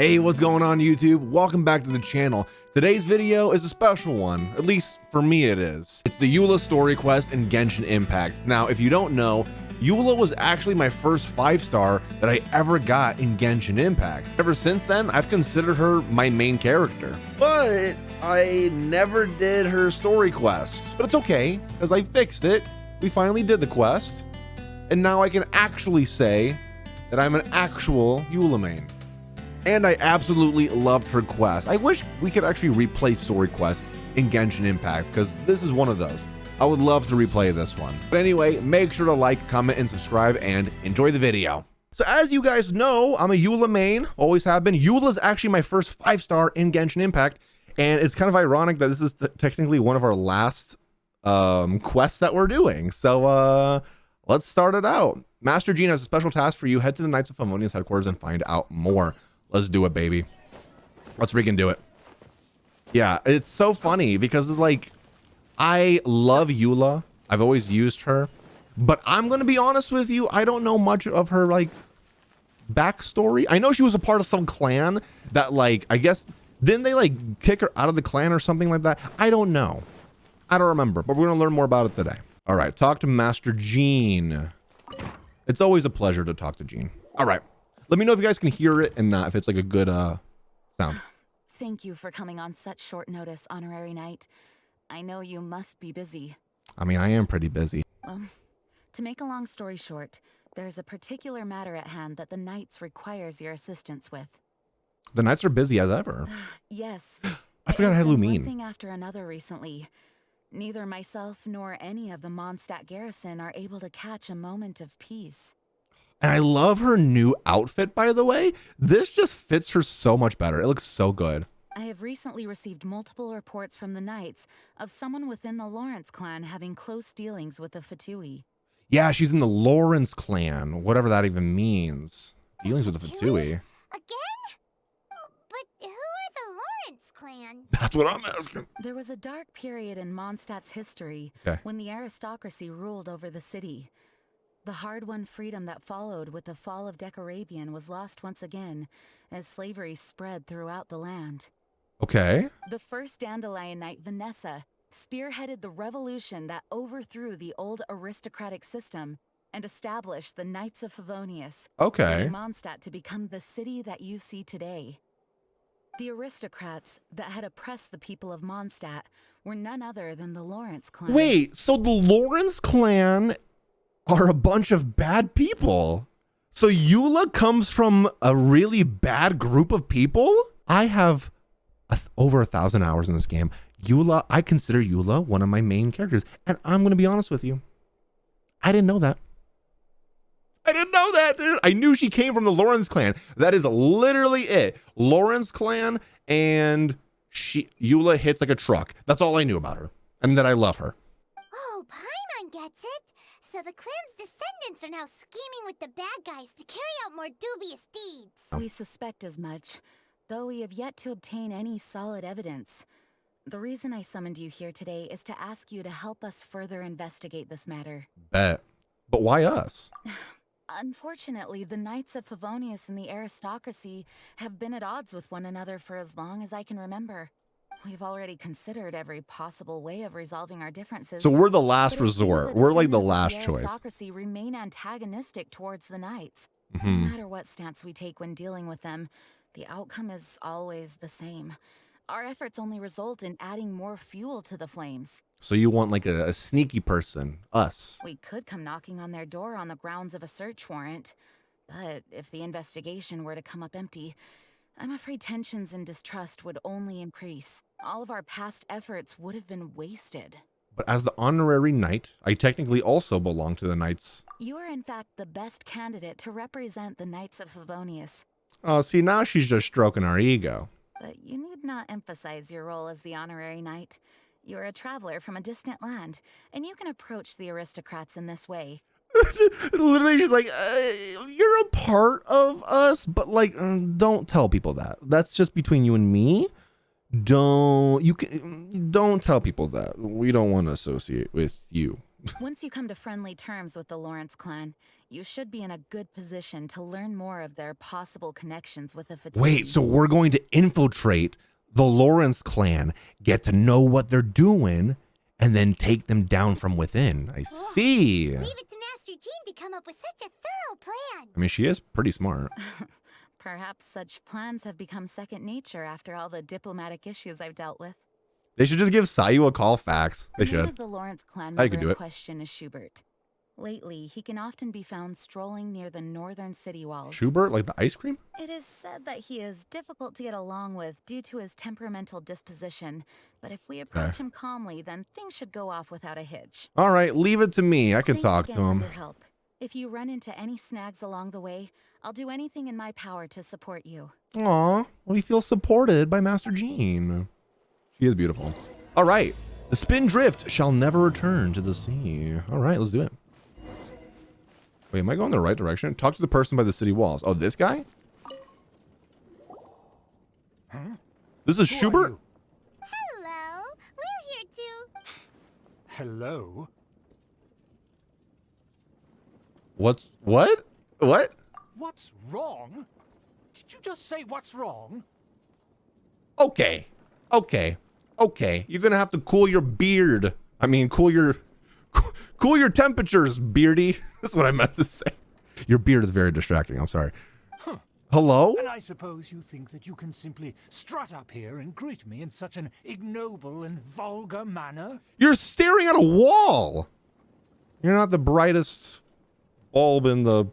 Hey, what's going on YouTube? Welcome back to the channel. Today's video is a special one, at least for me it is. It's the Eula story quest in Genshin Impact. Now, if you don't know, Eula was actually my first 5-star that I ever got in Genshin Impact. Ever since then, I've considered her my main character. But I never did her story quest. But it's okay, because I fixed it. We finally did the quest. And now I can actually say that I'm an actual Eula main. And I absolutely loved her quest. I wish we could actually replay story quests in Genshin Impact, because this is one of those. I would love to replay this one. But anyway, make sure to like, comment, and subscribe, and enjoy the video. So as you guys know, I'm a Eula main, always have been. Eula is actually my first 5-star in Genshin Impact, and it's kind of ironic that this is technically one of our last quests that we're doing. So let's start it out. Master Jean has a special task for you. Head to the Knights of Favonius headquarters and find out more. Let's do it, baby. Let's freaking do it. Yeah, it's so funny because it's like, I love Eula. I've always used her, but I'm going to be honest with you. I don't know much of her like backstory. I know she was a part of some clan that like, I guess, didn't they like kick her out of the clan or something like that? I don't know. I don't remember, but we're going to learn more about it today. All right. Talk to Master Jean. It's always a pleasure to talk to Jean. All right. Let me know if you guys can hear it and if it's like a good sound. Thank you for coming on such short notice, Honorary Knight. I know you must be busy. I mean, I am pretty busy. Well, to make a long story short, there's a particular matter at hand that the Knights requires your assistance with. The Knights are busy as ever. Yes. I forgot I had Lumine. One thing after another recently. Neither myself nor any of the Mondstadt garrison are able to catch a moment of peace. And I love her new outfit, by the way. This just fits her so much better. It looks so good. I have recently received multiple reports from the Knights of someone within the Lawrence clan having close dealings with the Fatui. Yeah, she's in the Lawrence clan, whatever that even means. Dealings with the Fatui. Again? But who are the Lawrence clan? That's what I'm asking. There was a dark period in Mondstadt's history when the aristocracy ruled over the city. The hard-won freedom that followed with the fall of Decarabian was lost once again as slavery spread throughout the land. Okay. The first Dandelion Knight, Vanessa, spearheaded the revolution that overthrew the old aristocratic system and established the Knights of Favonius, Okay. Mondstadt to become the city that you see today. The aristocrats that had oppressed the people of Mondstadt were none other than the Lawrence clan. Wait, so the Lawrence clan are a bunch of bad people? So Eula comes from a really bad group of people? I have over 1,000 hours in this game. Eula, I consider Eula one of my main characters. And I'm going to be honest with you. I didn't know that. I didn't know that, dude. I knew she came from the Lawrence clan. That is literally it. Lawrence clan, and Eula hits like a truck. That's all I knew about her. And that I love her. Oh, Paimon gets it. So the clan's descendants are now scheming with the bad guys to carry out more dubious deeds. We suspect as much, though we have yet to obtain any solid evidence. The reason I summoned you here today is to ask you to help us further investigate this matter. Bet. But why us? Unfortunately, the Knights of Favonius and the aristocracy have been at odds with one another for as long as I can remember. We've already considered every possible way of resolving our differences. So we're the last but it seems resort. the We're like the descendants of last the choice. Aristocracy remain antagonistic towards the Knights. Mm-hmm. No matter what stance we take when dealing with them, the outcome is always the same. Our efforts only result in adding more fuel to the flames. So you want like a sneaky person, us. We could come knocking on their door on the grounds of a search warrant, but if the investigation were to come up empty, I'm afraid tensions and distrust would only increase. All of our past efforts would have been wasted. But as the honorary knight, I technically also belong to the Knights. You are in fact the best candidate to represent the Knights of Favonius. Oh, see, now she's just stroking our ego. But you need not emphasize your role as the honorary knight. You're a traveler from a distant land, and you can approach the aristocrats in this way. Literally, she's like, you're a part of us, but like, don't tell people that. That's just between you and me. Don't tell people that. We don't want to associate with you. Once you come to friendly terms with the Lawrence clan, you should be in a good position to learn more of their possible connections with the Fatui. Wait, so we're going to infiltrate the Lawrence clan, get to know what they're doing, and then take them down from within. I see. Leave it to Master Jean to come up with such a thorough plan. I mean, she is pretty smart. Perhaps such plans have become second nature after all the diplomatic issues I've dealt with. They should just give Sayu a call fax. They The name should. of the Lawrence clan Sayu could member do in it. question is Schubert. Lately, he can often be found strolling near the northern city walls. Schubert, like the ice cream? It is said that he is difficult to get along with due to his temperamental disposition, but if we approach him calmly, then things should go off without a hitch. All right, leave it to me. I can Thanks talk again to him. for your help. If you run into any snags along the way, I'll do anything in my power to support you. Aw, we feel supported by Master Jean. She is beautiful. All right, the spin drift shall never return to the sea. All right, let's do it. Wait, am I going the right direction? Talk to the person by the city walls. Oh, this guy? Huh? This is Who are Schubert? you? Hello, we're here too. Hello? What? What? What's wrong? Did you just say what's wrong? Okay. You're gonna have to cool your beard. I mean, cool your temperatures, beardy. That's what I meant to say. Your beard is very distracting. I'm sorry. Huh. Hello? And I suppose you think that you can simply strut up here and greet me in such an ignoble and vulgar manner? You're staring at a wall. You're not the brightest bulb in the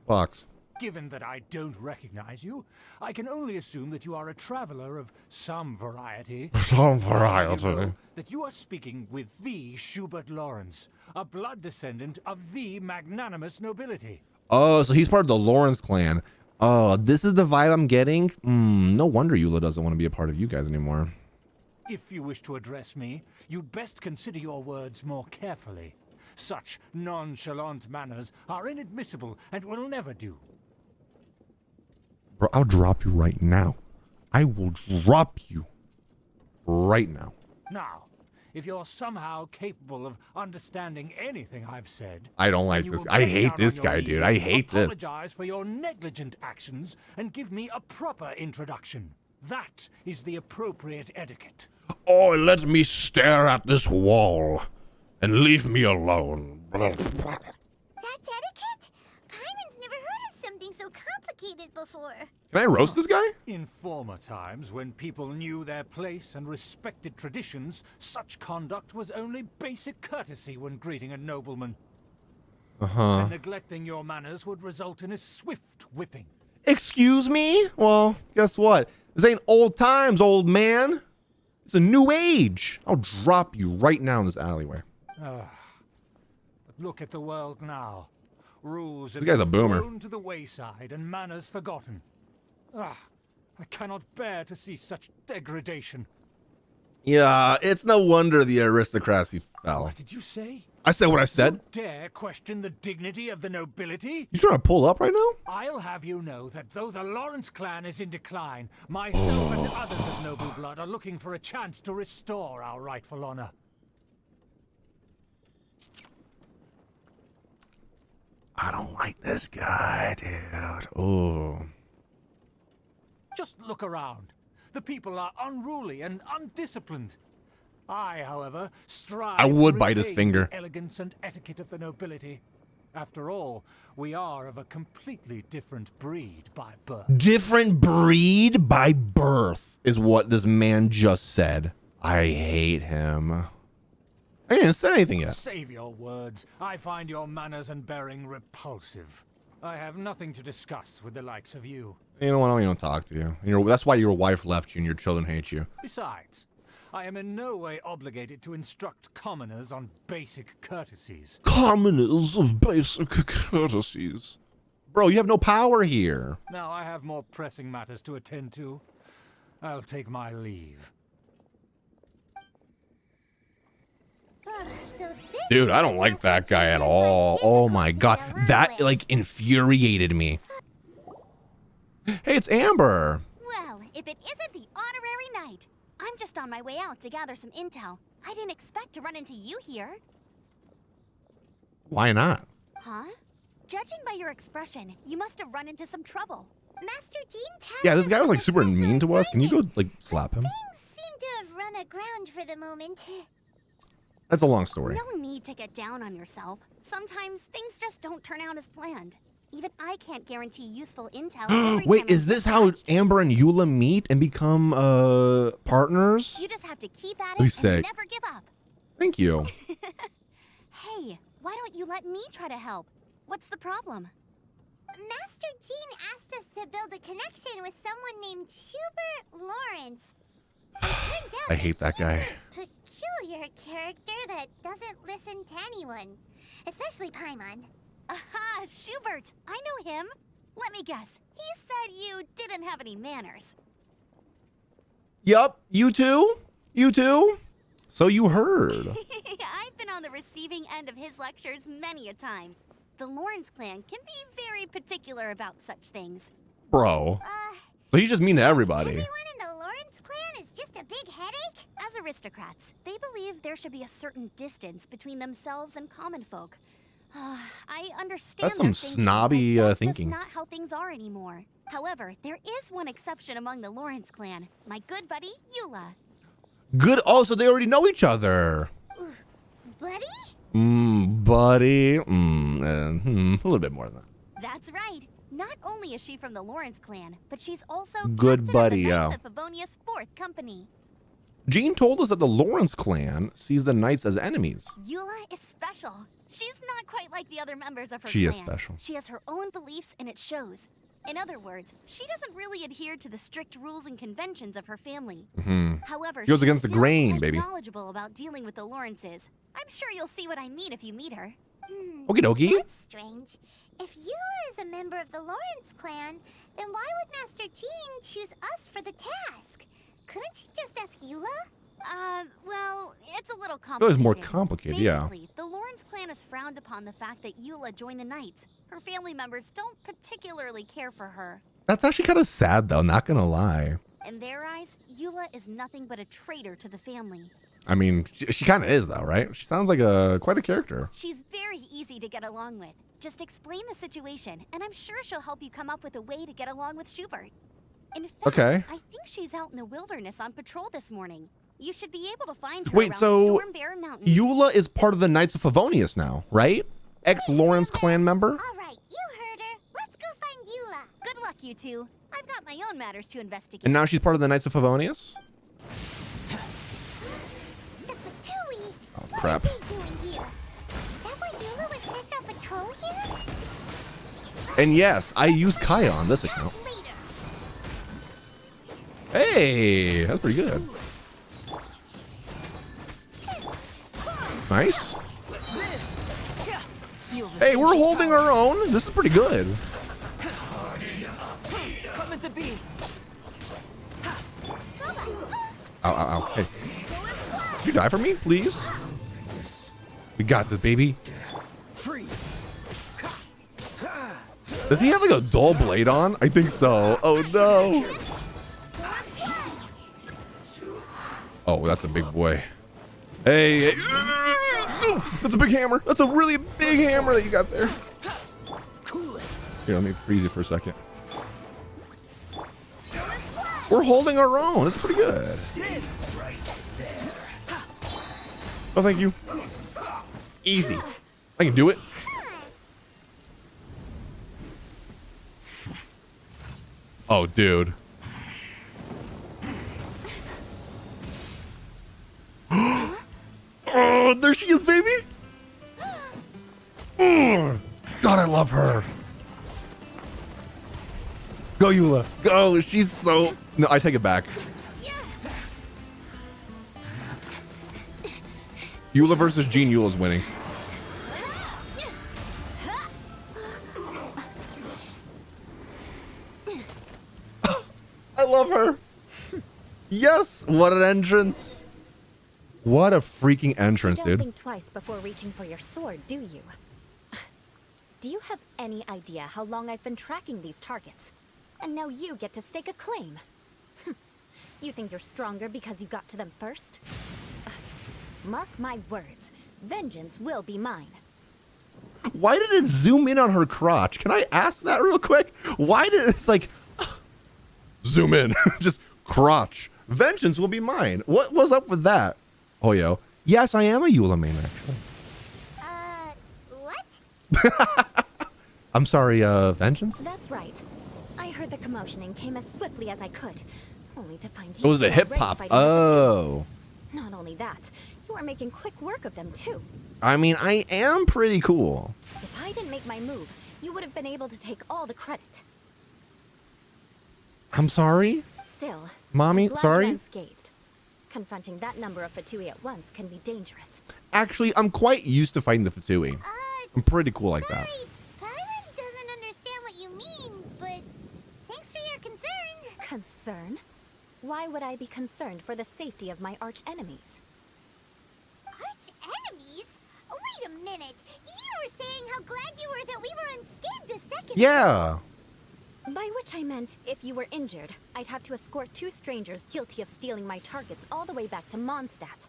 box. Given that I don't recognize you, I can only assume that you are a traveler of some variety. Some You know that you are speaking with the Schubert Lawrence, a blood descendant of the magnanimous nobility. Oh, so he's part of the Lawrence clan. Oh, this is the vibe I'm getting. No wonder Eula doesn't want to be a part of you guys anymore. If you wish to address me, you'd best consider your words more carefully. Such nonchalant manners are inadmissible and will never do. Bro, I'll drop you right now. I will drop you right now. Now, if you're somehow capable of understanding anything I've said, I don't like then you this. will I get hate down on this your guy, dude. knees, I hate this. apologize for your negligent actions and give me a proper introduction. That is the appropriate etiquette. Oh, let me stare at this wall and leave me alone. That's etiquette? Paimon's never heard of something so complicated before. Can I roast this guy? In former times, when people knew their place and respected traditions, such conduct was only basic courtesy when greeting a nobleman. And neglecting your manners would result in a swift whipping. Excuse me? Well, guess what? This ain't old times, old man. It's a new age. I'll drop you right now in this alleyway. But look at the world now. Rules This guy's a boomer. thrown to the wayside and manners forgotten. I cannot bear to see such degradation. Yeah, it's no wonder the aristocracy fell. What did you say? I said what I said. You dare question the dignity of the nobility? You trying to pull up right now? I'll have you know that though the Lawrence clan is in decline, myself and others of noble blood are looking for a chance to restore our rightful honor. I don't like this guy, dude. Oh. Just look around. The people are unruly and undisciplined. I, however, strive I would to bite his retain finger. the elegance and etiquette of the nobility. After all, we are of a completely different breed by birth. Different breed by birth is what this man just said. I hate him. I didn't say anything yet. Save your words. I find your manners and bearing repulsive. I have nothing to discuss with the likes of you. You know what? I don't even talk to you. That's why your wife left you and your children hate you. Besides, I am in no way obligated to instruct commoners on basic courtesies. Commoners of basic courtesies. Bro, you have no power here. Now I have more pressing matters to attend to. I'll take my leave. Dude, I don't like that guy at all. Oh my god. That, like, infuriated me. Hey, it's Amber. Well, if it isn't the honorary knight. I'm just on my way out to gather some intel. I didn't expect to run into you here. Why not? Huh? Judging by your expression, you must have run into some trouble. Master Jean tasked Yeah, this guy was us like with a super special mean to us. Can you go assignment. like slap him? Things seem to have run aground for the moment. That's a long story. No need to get down on yourself. Sometimes things just don't turn out as planned. Even I can't guarantee useful intel every Wait, time is I'm this how dispatched. Amber and Eula meet and become partners? You just have to keep at Be it sick. and never give up. Thank you. Hey, why don't you let me try to help? What's the problem? Master Jean asked us to build a connection with someone named Schubert Lawrence. It turns out I hate that guy. he's a peculiar character that doesn't listen to anyone, especially Paimon. Aha, Schubert! I know him. Let me guess. He said you didn't have any manners. Yup, you too? You too? So you heard. I've been on the receiving end of his lectures many a time. The Lawrence clan can be very particular about such things. Bro. So he's just mean to everybody. Everyone in the Lawrence clan is just a big headache? As aristocrats, they believe there should be a certain distance between themselves and common folk. I understand That's some their thinking, snobby, but that's thinking. just not how things are anymore. However, there is one exception among the Lawrence clan. My good buddy, Eula. Good. Oh, so they already know each other. Buddy? Buddy. A little bit more than that. That's right. Not only is she from the Lawrence clan, but she's also Good captain buddy, of the yeah. Knights of Favonia's 4th Company. Jean told us that the Lawrence clan sees the knights as enemies. Eula is special. She's not quite like the other members of her She clan. is special. She has her own beliefs and it shows. In other words, she doesn't really adhere to the strict rules and conventions of her family. However, Goes she's against the still grain, quite baby. knowledgeable about dealing with the Lawrences. I'm sure you'll see what I mean if you meet her. Okie dokie. That's strange. If Eula is a member of the Lawrence clan, then why would Master Jean choose us for the task? Couldn't she just ask Eula? Well, it's a little It complicated. was more complicated, yeah. Basically, the Lawrence clan has frowned upon the fact that Eula joined the Knights. Her family members don't particularly care for her. That's actually kind of sad, though, not gonna lie. In their eyes, Eula is nothing but a traitor to the family. I mean, she kind of is, though, right? She sounds like quite a character. She's very easy to get along with. Just explain the situation, and I'm sure she'll help you come up with a way to get along with Schubert. In fact, Okay. I think she's out in the wilderness on patrol this morning. You should be able to find her Wait, around so Storm Bear Mountains. Eula is part of the Knights of Favonius now, right? Ex-Lawrence clan member? All right, you heard her. Let's go find Eula. Good luck, you two. I've got my own matters to investigate. And now she's part of the Knights of Favonius? The Fatui. Oh, crap. What are they doing here? Is that why Eula was sent on patrol here? And yes, I use Kaya on this account. Later. Hey, that's pretty good. Nice. Hey, we're holding our own. This is pretty good. Coming to be. Ow, ow, ow. Hey. Could you die for me, please? We got this, baby. Freeze. Does he have like a dull blade on? I think so. Oh no. Oh, that's a big boy. Hey, hey. No, that's a big hammer. That's a really big hammer that you got there. Cool it. Here, let me freeze you for a second. We're holding our own. This is pretty good. Oh, thank you. Easy. I can do it. Oh, dude. Oh, there she is, baby. God, I love her. Go, Eula. Go. She's so... No, I take it back. Eula versus Jean. Eula's winning. I love her. Yes. What an entrance. What a freaking entrance, Don't dude. think twice before reaching for your sword, do you? Do you have any idea how long I've been tracking these targets? And now you get to stake a claim. You think you're stronger because you got to them first? Mark my words, vengeance will be mine. Why did it zoom in on her crotch? Can I ask that real quick? Why did it's like zoom in? Just crotch. Vengeance will be mine. What was up with that? Oh, yo. Yes, I am a Eula main, actually. What? I'm sorry, Vengeance? That's right. I heard the commotion and came as swiftly as I could, only to find It you was a two hip already hop. fighting with the Oh. two. Not only that, you are making quick work of them too. I mean, I am pretty cool. If I didn't make my move, you would have been able to take all the credit. I'm sorry? Still, Mommy, I'm glad sorry? you're unscathed. Confronting that number of Fatui at once can be dangerous. Actually, I'm quite used to fighting the Fatui. I'm pretty cool like that. Sorry, Paimon doesn't understand what you mean, but thanks for your concern. Concern? Why would I be concerned for the safety of my arch enemies? Arch enemies? Wait a minute. You were saying how glad you were that we were unscathed a second Yeah. By which I meant, if you were injured, I'd have to escort two strangers guilty of stealing my targets all the way back to Mondstadt.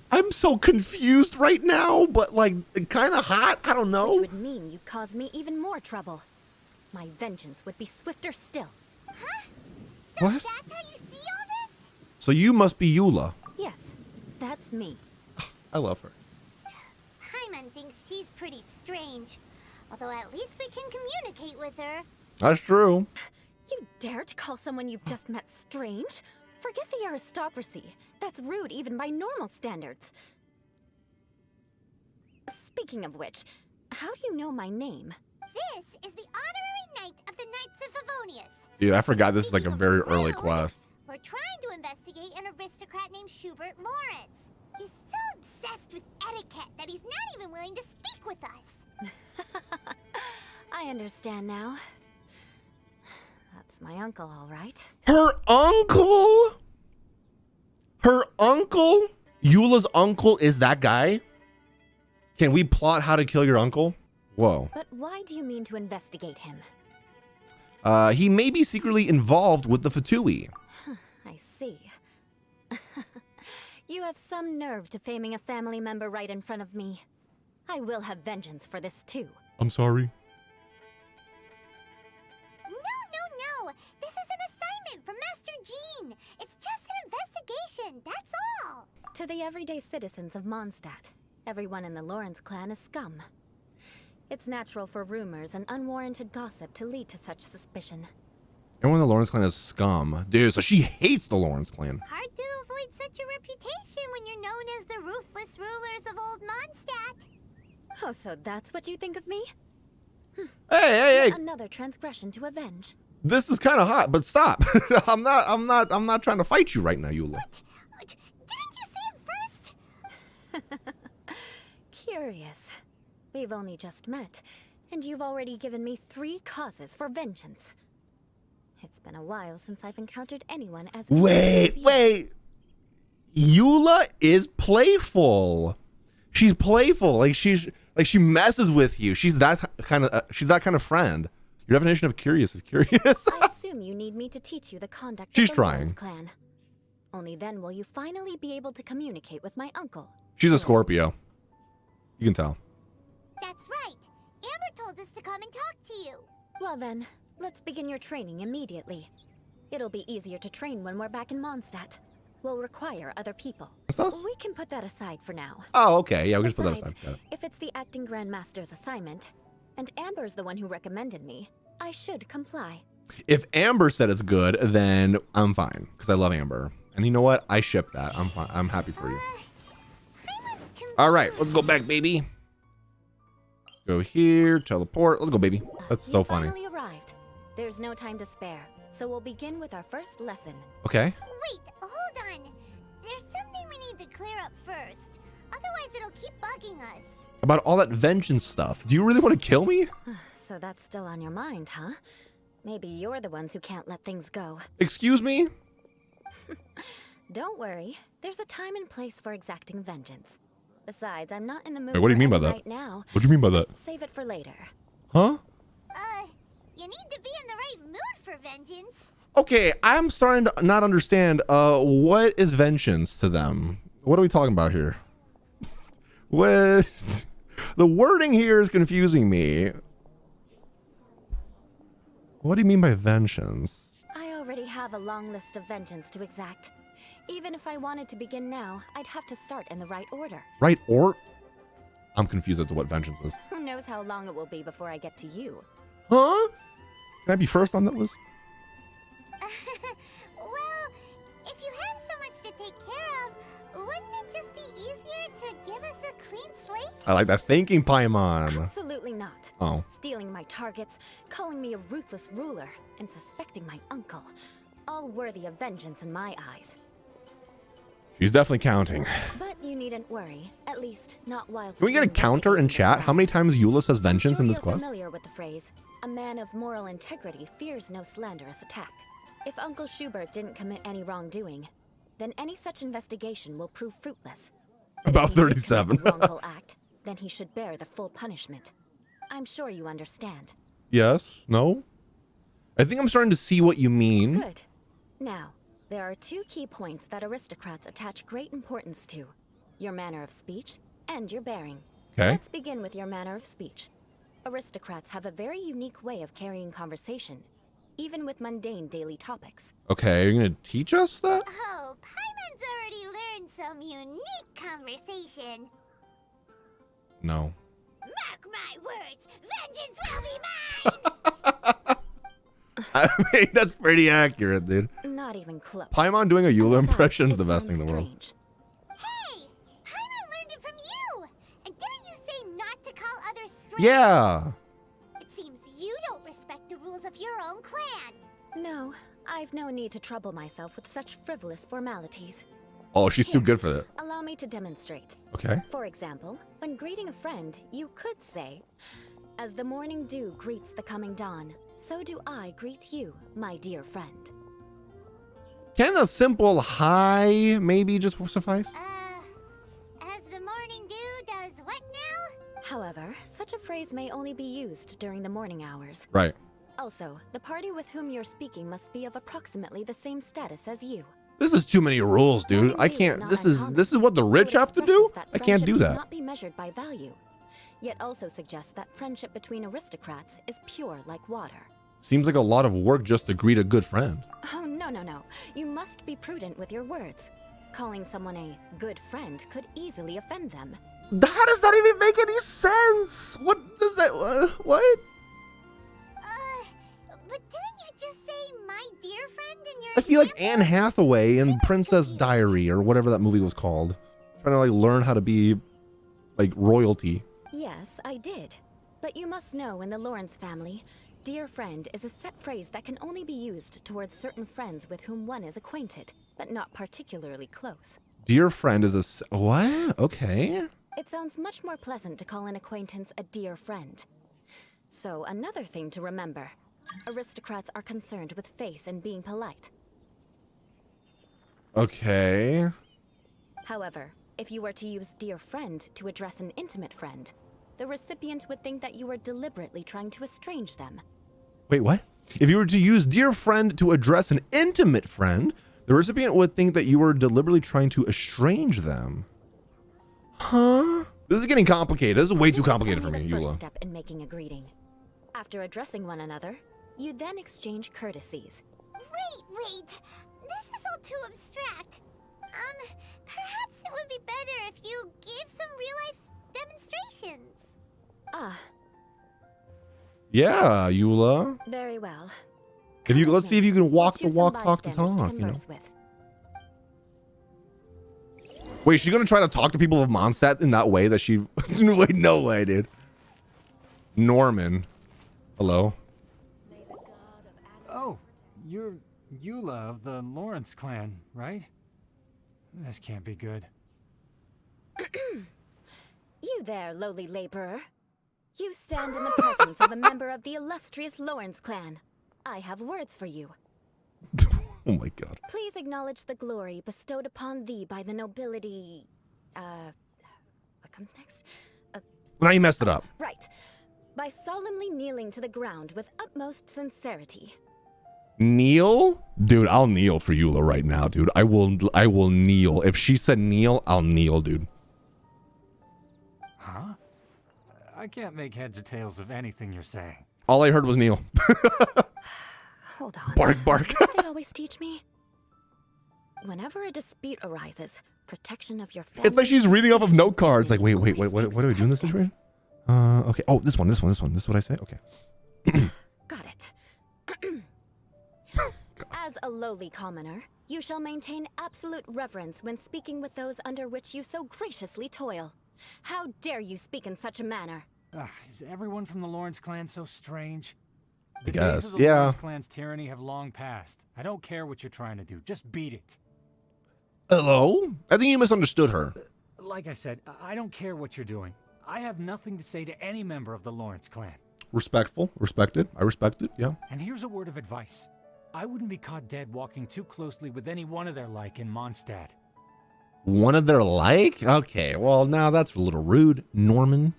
I'm so confused right now, but like kind of hot. I don't Which know. would mean you'd cause me even more trouble. My vengeance would be swifter still. Huh? So What? that's how you see all this? So you must be Eula. Yes, that's me. I love her. Paimon thinks she's pretty strange. Although at least we can communicate with her. That's true. You dare to call someone you've just met strange? Forget the aristocracy. That's rude even by normal standards. Speaking of which, how do you know my name? This is the honorary knight of the Knights of Favonius. Dude, I forgot this is like a very early Rude. quest. We're trying to investigate an aristocrat named Schubert Lawrence. He's so obsessed with etiquette that he's not even willing to speak with us. I understand now. That's my uncle, all right. Her uncle? Her uncle? Eula's uncle is that guy? Can we plot how to kill your uncle? Whoa. But why do you mean to investigate him? He may be secretly involved with the Fatui. I see. You have some nerve to faming a family member right in front of me. I will have vengeance for this too. I'm sorry. No. This is an assignment from Master Jean. It's just an investigation, that's all. To the everyday citizens of Mondstadt, everyone in the Lawrence clan is scum. It's natural for rumors and unwarranted gossip to lead to such suspicion. Everyone in the Lawrence clan is scum. Dude, so she hates the Lawrence clan. Hard to avoid such a reputation when you're known as the ruthless rulers of Old Mondstadt. Oh, so that's what you think of me? Hey. Another transgression to avenge. This is kind of hot, but stop. I'm not trying to fight you right now, Eula. Didn't you say it first? Curious. We've only just met, and you've already given me 3 causes for vengeance. It's been a while since I've encountered anyone as Wait. Eula is playful. She's playful. Like she messes with you. She's that kind of friend. Your definition of curious is curious. I assume you need me to teach you the conduct She's of the Lawrence trying. clan. Only then will you finally be able to communicate with my uncle. She's a Scorpio. You can tell. That's right. Amber told us to come and talk to you. Well then, let's begin your training immediately. It'll be easier to train when we're back in Mondstadt. We'll require other people. What's this? We can put that aside for now. Oh, okay. Yeah, we can just put that Besides, aside. Got it. if it's the acting Grand Master's assignment, and Amber's the one who recommended me, I should comply. If Amber said it's good, then I'm fine because I love Amber. And you know what? I ship that. I'm fine. I'm happy for you. Paimon's All right, let's go back, baby. Go here, teleport. Let's go, baby. That's so You funny. finally arrived. There's no time to spare, so we'll begin with our first lesson. Okay. Wait, hold on. There's something we need to clear up first. Otherwise, it'll keep bugging us. About all that vengeance stuff. Do you really want to kill me? So that's still on your mind, huh? Maybe you're the ones who can't let things go. Excuse me? Don't worry. There's a time and place for exacting vengeance. Besides, I'm not in the mood Wait, what do you for mean by any that? right now. What do you mean by that? Let's save it for later. Huh? You need to be in the right mood for vengeance. Okay, I'm starting to not understand. What is vengeance to them? What are we talking about here? What? The wording here is confusing me. What do you mean by vengeance? I already have a long list of vengeance to exact. Even if I wanted to begin now, I'd have to start in the right order. Right or? I'm confused as to what vengeance is. Who knows how long it will be before I get to you? Huh? Can I be first on that list? Well, if you have so much to take care of, wouldn't it just be easier to give us a clean slate? I like that thinking, Paimon. Absolutely not. Oh. Stealing my targets, calling me a ruthless ruler, and suspecting my uncle. All worthy of vengeance in my eyes. She's definitely counting. But you needn't worry. At least, not while... Can we get a counter in chat? How many times Eula says vengeance in this You're quest? familiar with the phrase, a man of moral integrity fears no slanderous attack. If Uncle Schubert didn't commit any wrongdoing, then any such investigation will prove fruitless. But About if he did 37. commit a wrongful act, then he should bear the full punishment. I'm sure you understand. Yes? No? I think I'm starting to see what you mean. Good. Now, there are two key points that aristocrats attach great importance to. Your manner of speech and your bearing. Okay. Let's begin with your manner of speech. Aristocrats have a very unique way of carrying conversation, even with mundane daily topics. Okay, are you gonna teach us that? Oh, Paimon's already learned some unique conversation. No. Mark my words, vengeance will be mine! I mean, that's pretty accurate, dude. Not even close. Paimon doing a Eula And besides, impression is it the best thing in sounds the world. strange. Hey, Paimon learned it from you! And didn't you say not to call others strange? Yeah. It seems you don't respect the rules of your own clan. No, I've no need to trouble myself with such frivolous formalities. Oh, she's too Here, good for that. Allow me to demonstrate. Okay. For example, when greeting a friend, you could say, "As the morning dew greets the coming dawn, so do I greet you, my dear friend." Can a simple hi maybe just suffice? As the morning dew does what now? However, such a phrase may only be used during the morning hours. Right. Also, the party with whom you're speaking must be of approximately the same status as you. This is too many rules, dude. Morning I dew is can't. not This is uncommon, what the so rich it have to do. expresses that I can't do friendship that. should not be measured by value, yet also suggests that friendship between aristocrats is pure like water. Seems like a lot of work just to greet a good friend. Oh, no, no, no. You must be prudent with your words. Calling someone a good friend could easily offend them. How does that even make any sense? What does that? What? But didn't you just say my dear friend in your I feel like example? Anne Hathaway in Princess Diary or whatever that movie was called, trying to like learn how to be like royalty. Yes, I did. But you must know in the Lawrence family, dear friend is a set phrase that can only be used towards certain friends with whom one is acquainted, but not particularly close. Dear friend is what? Okay. It sounds much more pleasant to call an acquaintance a dear friend. So another thing to remember. Aristocrats are concerned with face and being polite. Okay. However, if you were to use dear friend to address an intimate friend, the recipient would think that you were deliberately trying to estrange them. Wait, what? If you were to use dear friend to address an intimate friend, the recipient would think that you were deliberately trying to estrange them. Huh? This is getting complicated. This is way too complicated for me, This is only the Eula. first step in making a greeting. After addressing one another, you then exchange courtesies. Wait. This is all too abstract. Perhaps it would be better if you gave some real-life demonstrations. Ah, Yeah, Eula. very well. If you Come let's with see if me. you can walk the Choose some walk, talk the bystanders talk. You know. converse with. Wait, she's gonna try to talk to people of Mondstadt in that way that she? Wait, no way, dude. Norman, hello. Oh, you're Eula of the Lawrence clan, right? This can't be good. You there, lowly laborer. You stand in the presence of a member of the illustrious Lawrence clan. I have words for you. Oh my god. Please acknowledge the glory bestowed upon thee by the nobility... what comes next? Now you messed it up. Right. By solemnly kneeling to the ground with utmost sincerity. Kneel? Dude, I'll kneel for Eula right now, dude. I will kneel. If she said kneel, I'll kneel, dude. Huh? I can't make heads or tails of anything you're saying. All I heard was Neil. Hold on. Bark, bark. What did they always teach me? Whenever a dispute arises, protection of your family. It's like she's reading off of note cards. Like, wait, what do we do in this situation? Okay. Oh, this one. This is what I say? Okay. Got it. As a lowly commoner, you shall maintain absolute reverence when speaking with those under which you so graciously toil. How dare you speak in such a manner? Is everyone from the Lawrence clan so strange? I The guess. days of the Yeah. Lawrence clan's tyranny have long passed. I don't care what you're trying to do. Just beat it. Hello? I think you misunderstood her. Like I said, I don't care what you're doing. I have nothing to say to any member of the Lawrence clan. Respectful. Respected. I respect it. Yeah. And here's a word of advice. I wouldn't be caught dead walking too closely with any one of their like in Mondstadt. One of their like? Okay. Well, now that's a little rude. Norman.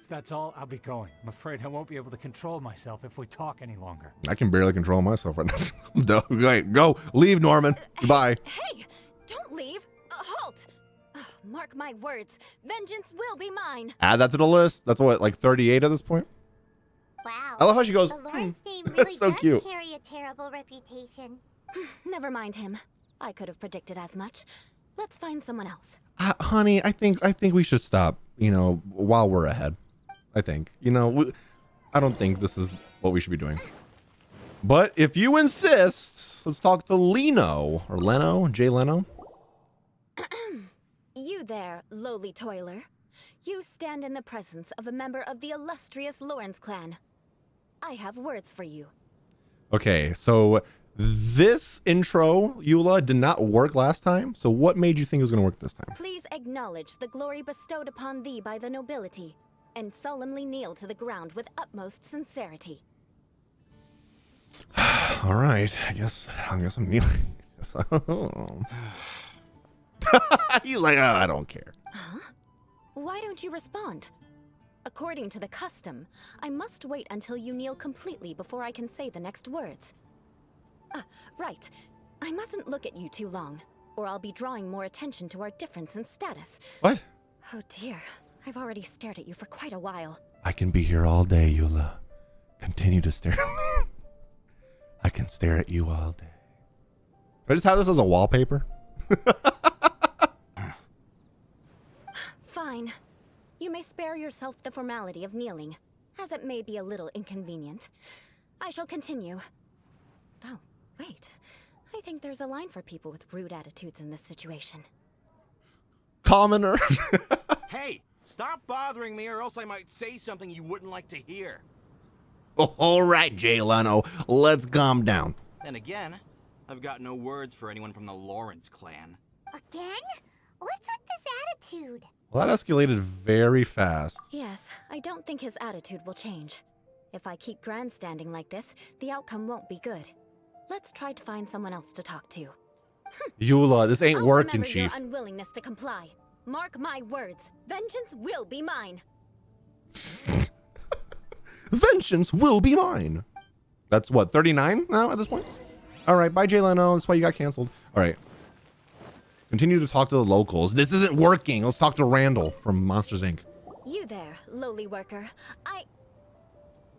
If that's all, I'll be going. I'm afraid I won't be able to control myself if we talk any longer. I can barely control myself right now. I'm done. Wait, go. Leave, Norman. Goodbye. Hey! Don't leave! Halt! Ugh, mark my words. Vengeance will be mine. Add that to the list. That's what, like 38 at this point? Wow. I love how she goes, The Lawrence name That's really so does cute. carry a terrible reputation. Never mind him. I could have predicted as much. Let's find someone else. Honey, I think we should stop, while we're ahead. I think. I don't think this is what we should be doing. But if you insist, let's talk to Leno. Or Leno? Jay Leno? You there, lowly toiler. You stand in the presence of a member of the illustrious Lawrence clan. I have words for you. Okay, so this intro, Eula, did not work last time. So what made you think it was going to work this time? Please acknowledge the glory bestowed upon thee by the nobility, and solemnly kneel to the ground with utmost sincerity. All right, I guess I'm kneeling. He's like, oh, I don't care. Huh? Why don't you respond? According to the custom, I must wait until you kneel completely before I can say the next words. Right. I mustn't look at you too long, or I'll be drawing more attention to our difference in status. What? Oh dear, I've already stared at you for quite a while. I can be here all day, Eula. Continue to stare at me. I can stare at you all day. Can I just have this as a wallpaper? Fine. You may spare yourself the formality of kneeling, as it may be a little inconvenient. I shall continue. Oh, wait. I think there's a line for people with rude attitudes in this situation. Commoner. Hey, stop bothering me or else I might say something you wouldn't like to hear. All right, Jay Leno. Let's calm down. Then again, I've got no words for anyone from the Lawrence clan. Again? What's with this attitude? Well, that escalated very fast. Yes, I don't think his attitude will change. If I keep grandstanding like this, the outcome won't be good. Let's try to find someone else to talk to. Eula, this ain't I'll working, remember Chief. your unwillingness to comply. Mark my words. Vengeance will be mine. Vengeance will be mine. That's what, 39 now at this point? All right, bye, Jay Leno. That's why you got canceled. All right. Continue to talk to the locals. This isn't working. Let's talk to Randall from Monsters, Inc. You there, lowly worker.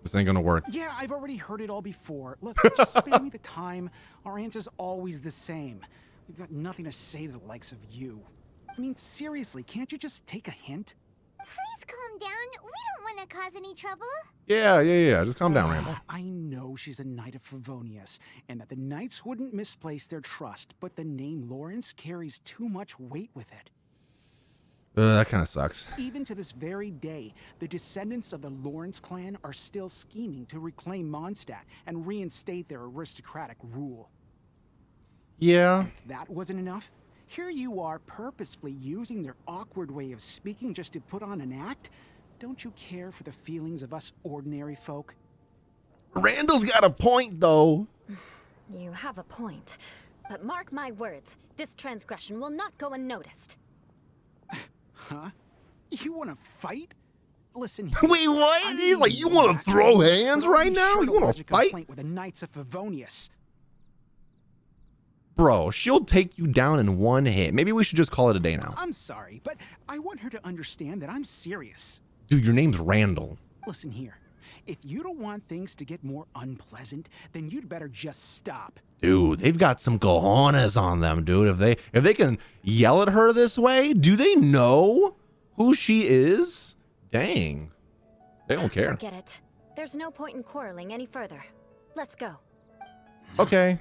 This ain't gonna work. Yeah, I've already heard it all before. Look, just spare me the time. Our answer's always the same. We've got nothing to say to the likes of you. I mean, seriously, can't you just take a hint? Please calm down. We don't want to cause any trouble. Yeah. Just calm down, Randall. I know she's a knight of Favonius, and that the knights wouldn't misplace their trust, but the name Lawrence carries too much weight with it. That kind of sucks. Even to this very day, the descendants of the Lawrence clan are still scheming to reclaim Mondstadt and reinstate their aristocratic rule. Yeah. If that wasn't enough, here you are purposefully using their awkward way of speaking just to put on an act? Don't you care for the feelings of us ordinary folk? Randall's got a point, though. You have a point. But mark my words, this transgression will not go unnoticed. Huh? You want to fight? Listen. Wait, what? He's like, you want to throw hands right now? You want to fight? With the Knights of Favonius. Bro, she'll take you down in one hit. Maybe we should just call it a day now. I'm sorry, but I want her to understand that I'm serious. Dude, your name's Randall. Listen here. If you don't want things to get more unpleasant, then you'd better just stop. Dude, they've got some cojones on them, dude. If they can yell at her this way, do they know who she is? Dang. They don't care. Forget it. There's no point in quarreling any further. Let's go. Okay.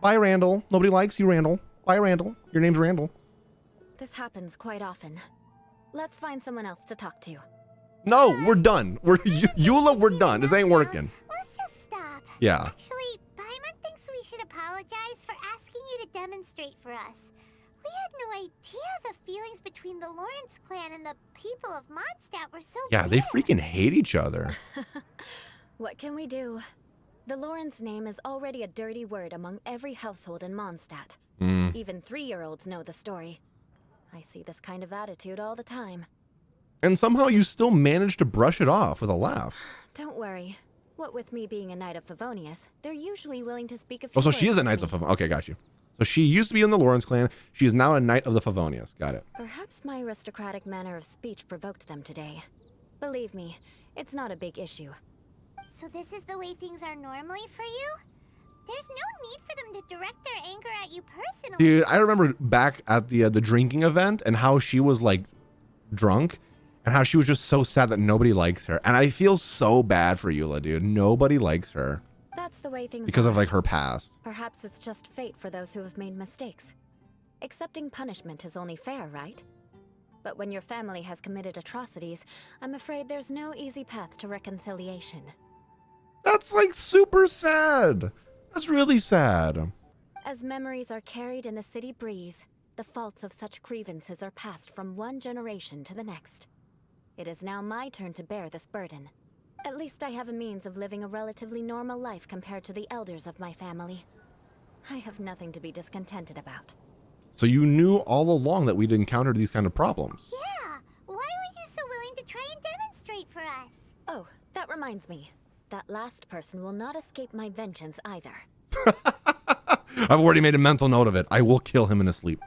Bye, Randall. Nobody likes you, Randall. Bye, Randall. Your name's Randall. This happens quite often. Let's find someone else to talk to. No, we're done. Eula, we're done. This ain't working. Let's just stop. Yeah. Actually, Paimon thinks we should apologize for asking you to demonstrate for us. We had no idea the feelings between the Lawrence clan and the people of Mondstadt were so Yeah, they bitter. freaking hate each other. What can we do? The Lawrence name is already a dirty word among every household in Mondstadt. Even 3-year-olds know the story. I see this kind of attitude all the time. And somehow you still managed to brush it off with a laugh. Don't worry. What with me being a Knight of Favonius, they're usually willing to speak a few Oh, so she words is a with Knight of me. Favonius. Okay, got you. So she used to be in the Lawrence clan. She is now a Knight of the Favonius. Got it. Perhaps my aristocratic manner of speech provoked them today. Believe me, it's not a big issue. So this is the way things are normally for you? There's no need for them to direct their anger at you personally. Dude, I remember back at the drinking event and how she was like drunk and how she was just so sad that nobody likes her. And I feel so bad for Eula, dude. Nobody likes her That's the way things because are. of like her past. Perhaps it's just fate for those who have made mistakes. Accepting punishment is only fair, right? But when your family has committed atrocities, I'm afraid there's no easy path to reconciliation. That's like super sad. That's really sad. As memories are carried in the city breeze, the faults of such grievances are passed from one generation to the next. It is now my turn to bear this burden. At least I have a means of living a relatively normal life compared to the elders of my family. I have nothing to be discontented about. So you knew all along that we'd encountered these kind of problems. Yeah, why were you so willing to try and demonstrate for us? Oh, that reminds me. That last person will not escape my vengeance either. I've already made a mental note of it. I will kill him in his sleep.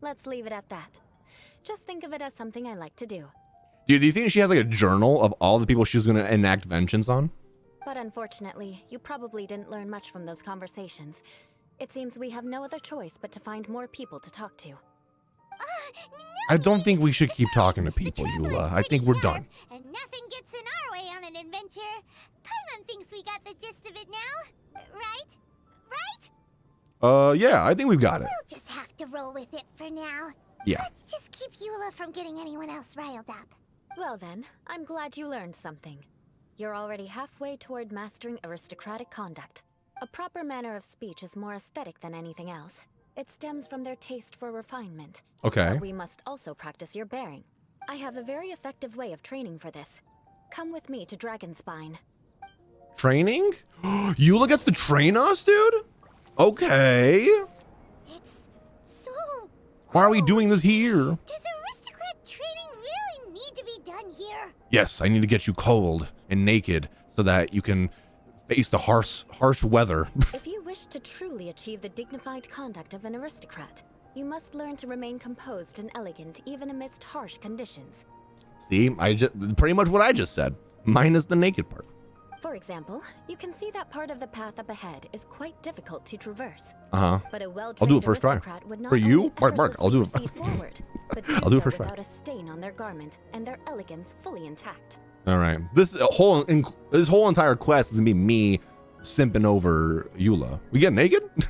Let's leave it at that. Just think of it as something I like to do. Dude, do you think she has like a journal of all the people she's going to enact vengeance on? But unfortunately, you probably didn't learn much from those conversations. It seems we have no other choice but to find more people to talk to. I don't think we should keep talking to people, Eula. I think we're done. And nothing gets in our way on an adventure. Paimon thinks we got the gist of it now, right? Right? Yeah, I think we've got it. We'll just have to roll with it for now. Yeah. Let's just keep Eula from getting anyone else riled up. Well then, I'm glad you learned something. You're already halfway toward mastering aristocratic conduct. A proper manner of speech is more aesthetic than anything else. It stems from their taste for refinement. Okay. But we must also practice your bearing. I have a very effective way of training for this. Come with me to Dragonspine. Training? Eula gets to train us, dude? Okay. It's so Why are we cool. doing this here? Does aristocrat training really need to be done here? Yes, I need to get you cold and naked so that you can face the harsh weather. If you wish to truly achieve the dignified conduct of an aristocrat, you must learn to remain composed and elegant even amidst harsh conditions. See, pretty much what I just said, minus the naked part. For example, you can see that part of the path up ahead is quite difficult to traverse. Uh-huh. But a well-trained I'll do it first try. aristocrat would not For you? only Mark, I'll do it. effortlessly proceed forward, but do I'll do it so first try. without a stain on their garment and their elegance fully intact. All right. This whole entire quest is gonna be me simping over Eula. We get naked? Paimon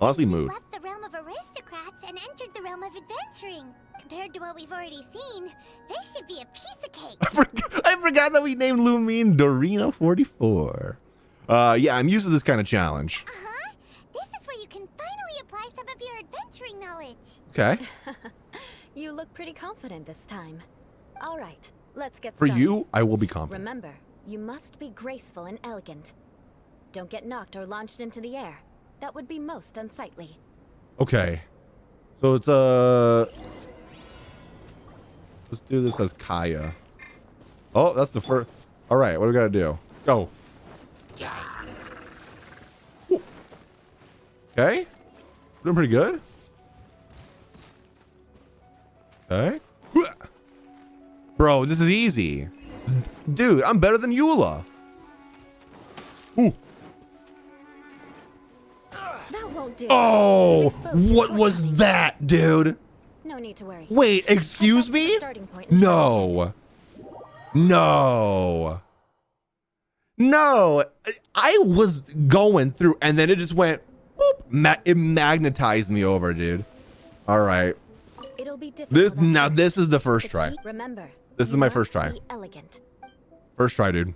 Honestly, thinks mood. we've left the realm of aristocrats and entered the realm of adventuring. Compared to what we've already seen, this should be a piece of cake. I forgot that we named Lumine Dorina 44. Yeah, I'm used to this kind of challenge. Uh-huh. This is where you can finally apply some of your adventuring knowledge. Okay. You look pretty confident this time. All right, let's get For started. you, I will be confident. Remember, you must be graceful and elegant. Don't get knocked or launched into the air. That would be most unsightly. Okay. So it's let's do this as Kaya. Oh, that's the first. All right, what do we gotta do? Go. Ooh. Okay. Doing pretty good. Okay. Bro, this is easy. Dude, I'm better than Eula. Ooh. That won't do. Oh, Exposed your what was shortcomings. that, dude? No need to worry. Wait, excuse Head back to the me? starting point and No. No. No. I was going through and then it just went boop. It magnetized me over, dude. All right. It'll be difficult. This is the first try. Remember, This is you my must first try. be elegant. First try, dude.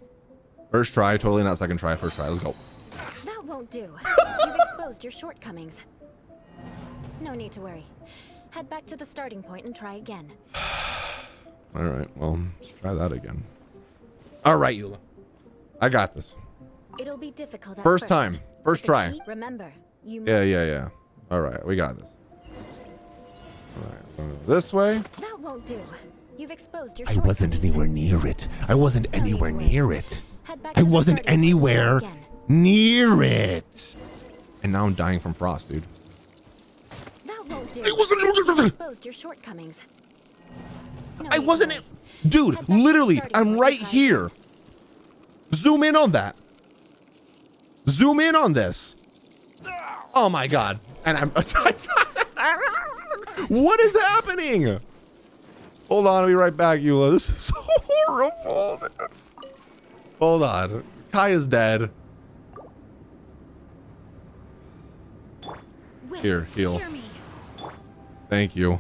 First try, totally not second try. First try. Let's go. That won't do. You've exposed your shortcomings. No need to worry. Head back to the starting point and try again. All right. Well, let's try that again. All right, Eula. I got this. It'll be difficult at First time. First The try. key- remember, you Yeah. All right, we got this. All right, this way. That won't do. You've exposed your I wasn't shortcomings. anywhere near it. I wasn't No need anywhere to worry. near it. Head back I to the wasn't starting point and try anywhere again. near it. And now I'm dying from frost, dude. That won't do. I wasn't- You've exposed your shortcomings. No I need to wasn't. worry. Dude, Head back to the literally, starting I'm point and right try here. Zoom in on that. Zoom in on this. Oh my god. And I'm. What is happening? Hold on, I'll be right back, Eula. This is so horrible. Hold on. Kai is dead. Wait, Here, heal. hear me. Thank you.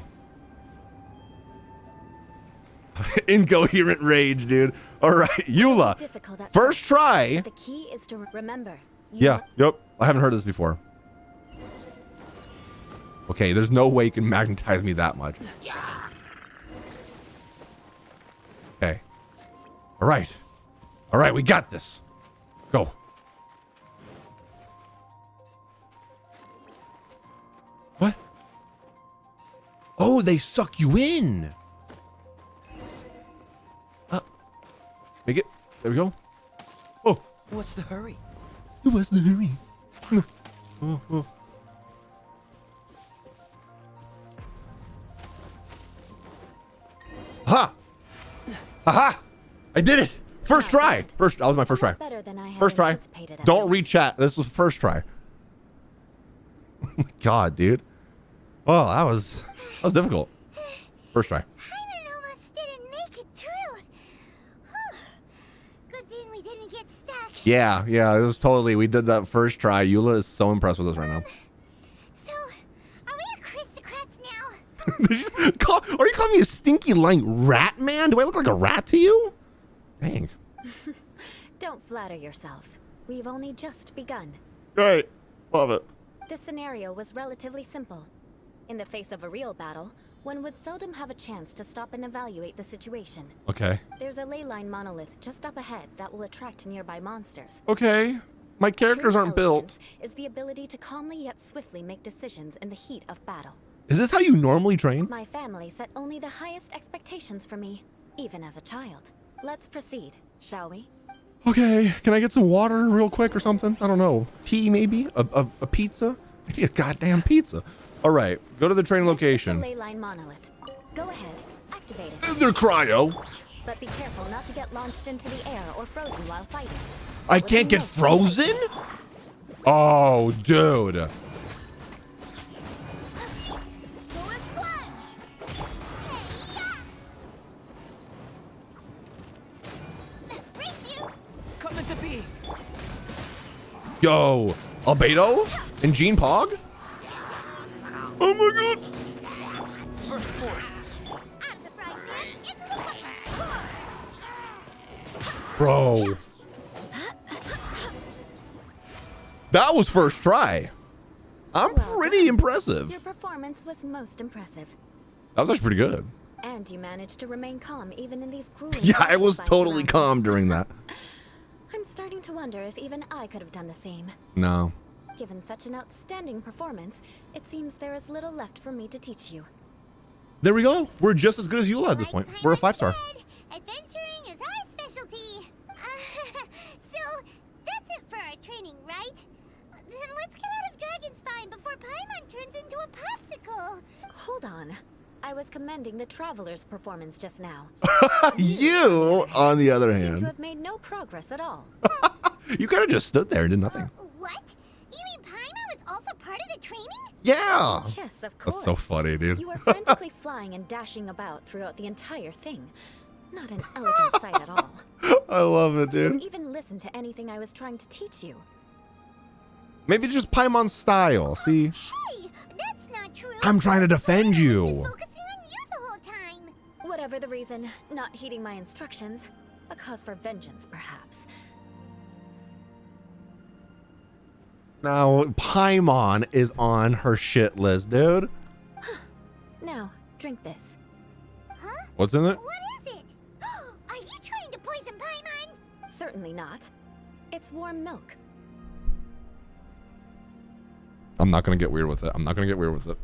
Incoherent rage, dude. All right, Eula. Difficult at First try. The key is to remember. Yeah, yep. I haven't heard this before. Okay, there's no way you can magnetize me that much. Okay. All right. All right, we got this. Go. What? Oh, they suck you in. Make it. There we go. Oh. What's the hurry? What's the hurry? Oh. Ha! Aha! I did it! First try! That was my first try. Better than I had First try. anticipated, at Don't least. rechat. This was first try. Oh my god, dude. Oh, that was difficult. First try. Hyman almost didn't make it through. Good thing we didn't get stuck. Yeah, it was totally. We did that first try. Eula is so impressed with us right now. So, are we aristocrats now? Are you calling me a stinky like rat man? Do I look like a rat to you? Dang. Don't flatter yourselves. We've only just begun. Great. Love it. This scenario was relatively simple. In the face of a real battle, one would seldom have a chance to stop and evaluate the situation. Okay. There's a ley line monolith just up ahead that will attract nearby monsters. Okay. My characters True aren't built. elegance is the ability to calmly yet swiftly make decisions in the heat of battle. Is this how you normally train? My family set only the highest expectations for me, even as a child. Let's proceed, shall we? Okay. Can I get some water real quick or something? I don't know. Tea maybe? A pizza? I need a goddamn pizza. All right. Go to the training This is the location. ley line monolith. Go ahead, activate it. They're cryo. But be careful not to get launched into the air or frozen while fighting. I can't get frozen? Oh, dude. Coming to be. Yo, Albedo and Gene Pog? Oh my god. First force. Out of the frying pan, into the fire. Bro. That was first try. I'm Well pretty done. impressive. Your performance was most impressive. That was actually pretty good. And you managed to remain calm even in these grueling Yeah, I was by totally surroundings. calm during that. I'm starting to wonder if even I could have done the same. No. Given such an outstanding performance, it seems there is little left for me to teach you. There we go. We're just as good as Eula at this point. We're a 5-star. Adventuring is our specialty. So, that's it for our training, right? Then let's get out of Dragonspine before Paimon turns into a popsicle. Hold on. I was commending the traveler's performance just now. You, on the other Seem to hand, have made no progress at all. you kind of just stood there and did nothing. What? You mean Paimon was also part of the training? Yeah. Yes, of course. That's so funny, dude. You were frantically flying and dashing about throughout the entire thing. Not an elegant sight at all. I love it, You dude. didn't even listen to anything I was trying to teach you. Maybe it's just Paimon's style. See, Hey, that's not true. I'm trying to defend Paimon was you. just focusing on you the whole time. Whatever the reason, not heeding my instructions, a cause for vengeance, perhaps. Now, Paimon is on her shit list, dude. Now, drink this. Huh? What's in it? What is it? Are you trying to poison Paimon? Certainly not. It's warm milk. I'm not gonna get weird with it. I'm not gonna get weird with it.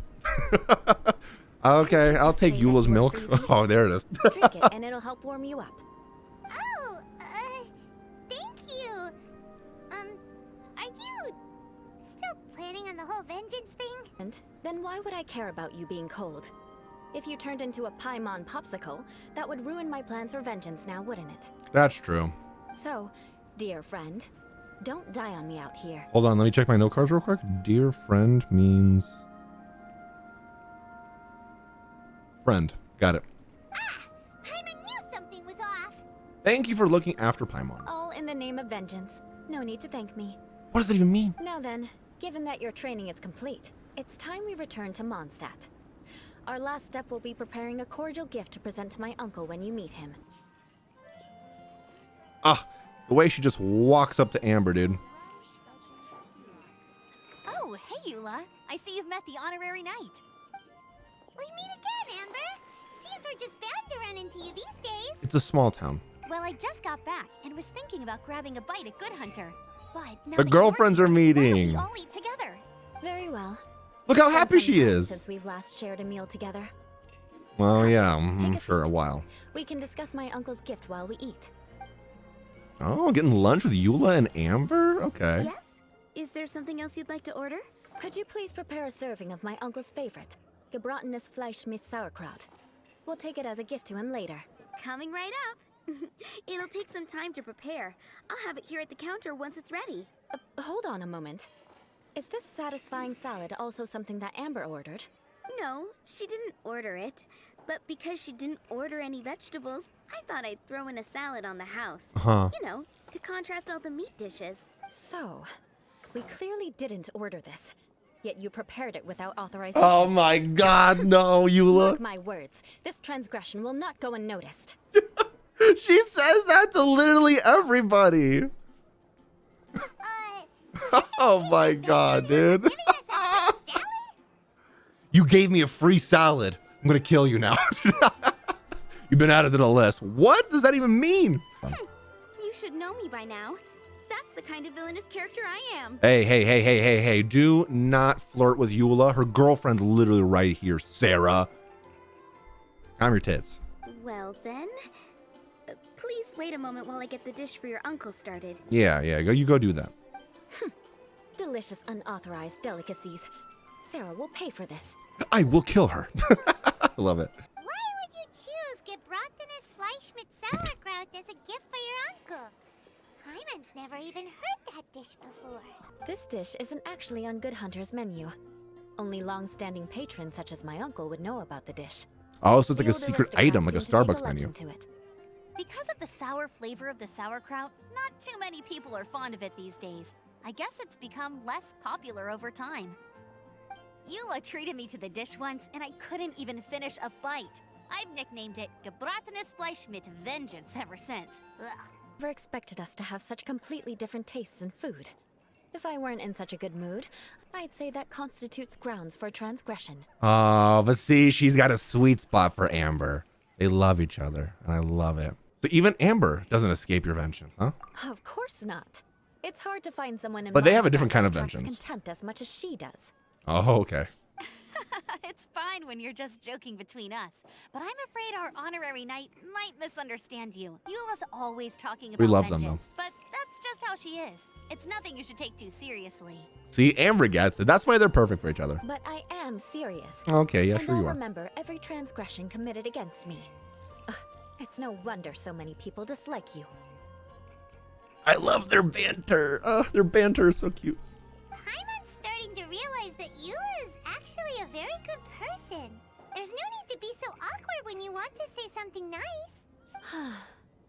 Okay, I'll take Say that Eula's you were milk. freezing? Oh, there it is. Drink it and it'll help warm you up. Oh, thank you. Are you still planning on the whole vengeance thing? And then why would I care about you being cold? If you turned into a Paimon popsicle, that would ruin my plans for vengeance now, wouldn't it? That's true. So, dear friend, don't die on me out here. Hold on, let me check my note cards real quick. Dear friend means friend. Got it. Paimon knew something was off. Thank you for looking after Paimon. All in the name of vengeance. No need to thank me. What does that even mean? Now then, given that your training is complete, it's time we return to Mondstadt. Our last step will be preparing a cordial gift to present to my uncle when you meet him. Ah, the way she just walks up to Amber, dude. Oh, hey, Eula. I see you've met the honorary knight. We meet again, Amber. Seems we're just bound to run into you these days. It's a small town. Well, I just got back and was thinking about grabbing a bite at Good Hunter. But now The that girlfriends you're are here, why don't meeting. we all eat together? Very well. Look how It's been happy some she time is. Since we've last shared a meal together. Well, yeah, Take a for a seat. while. We can discuss my uncle's gift while we eat. Oh, getting lunch with Eula and Amber? Okay. Yes? Is there something else you'd like to order? Could you please prepare a serving of my uncle's favorite, gebratenes Fleisch mit Sauerkraut? We'll take it as a gift to him later. Coming right up. It'll take some time to prepare. I'll have it here at the counter once it's ready. Hold on a moment. Is this satisfying salad also something that Amber ordered? No, she didn't order it. But because she didn't order any vegetables, I thought I'd throw in a salad on the house. Huh. You know, to contrast all the meat dishes. So, we clearly didn't order this. Yet you prepared it without authorization. Oh my god, no, Eula. Mark my words, this transgression will not go unnoticed. She says that to literally everybody. Oh my god, dude. You gave me a free salad. I'm gonna kill you now. You've been added to the list. What does that even mean? You should know me by now. That's the kind of villainous character I am. Hey. Do not flirt with Eula. Her girlfriend's literally right here, Sarah. Calm your tits. Well then, please wait a moment while I get the dish for your uncle started. Yeah, you go do that. Delicious unauthorized delicacies. Sarah will pay for this. I will kill her. I love it. Why would you choose gebratenes Fleisch mit Sauerkraut as a gift for your uncle? Paimon's never even heard that dish before. This dish isn't actually on Good Hunter's menu. Only long-standing patrons such as my uncle would know about the dish. Oh, so it's like The a older secret item, like a aristocrats seem to take Starbucks menu. liking to it. Because of the sour flavor of the sauerkraut, not too many people are fond of it these days. I guess it's become less popular over time. Eula treated me to the dish once, and I couldn't even finish a bite. I've nicknamed it gebratenes Fleisch mit Vengeance ever since. Ugh. Never expected us to have such completely different tastes in food. If I weren't in such a good mood, I'd say that constitutes grounds for transgression. Oh, but see, she's got a sweet spot for Amber. They love each other, and I love it. So even Amber doesn't escape your vengeance, huh? Of course not. It's hard to find someone in But they have a Mondstadt different kind that of attracts vengeance. contempt as much as she does. Oh, okay. It's fine when you're just joking between us, but I'm afraid our honorary knight might misunderstand you. Eula's always talking about We love them, vengeance, but that's just how how she is. It's nothing you should take too seriously. See, Amber gets it. That's why they're perfect for each other. But I am serious. Okay, yeah, And sure I'll you are. remember every transgression committed against me. Ugh, it's no wonder so many people dislike you. I love their banter. Their banter is so cute. Paimon's starting to realize that Eula is actually a very good person. There's no need to be so awkward when you want to say something nice.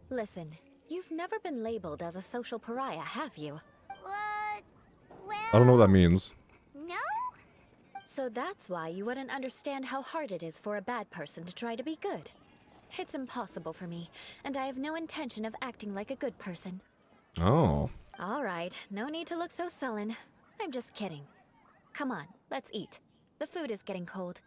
Listen, you've never been labeled as a social pariah, have you? Well... I don't know what that means. No? So that's why you wouldn't understand how hard it is for a bad person to try to be good. It's impossible for me, and I have no intention of acting like a good person. Oh. All right, no need to look so sullen. I'm just kidding. Come on, let's eat. The food is getting cold.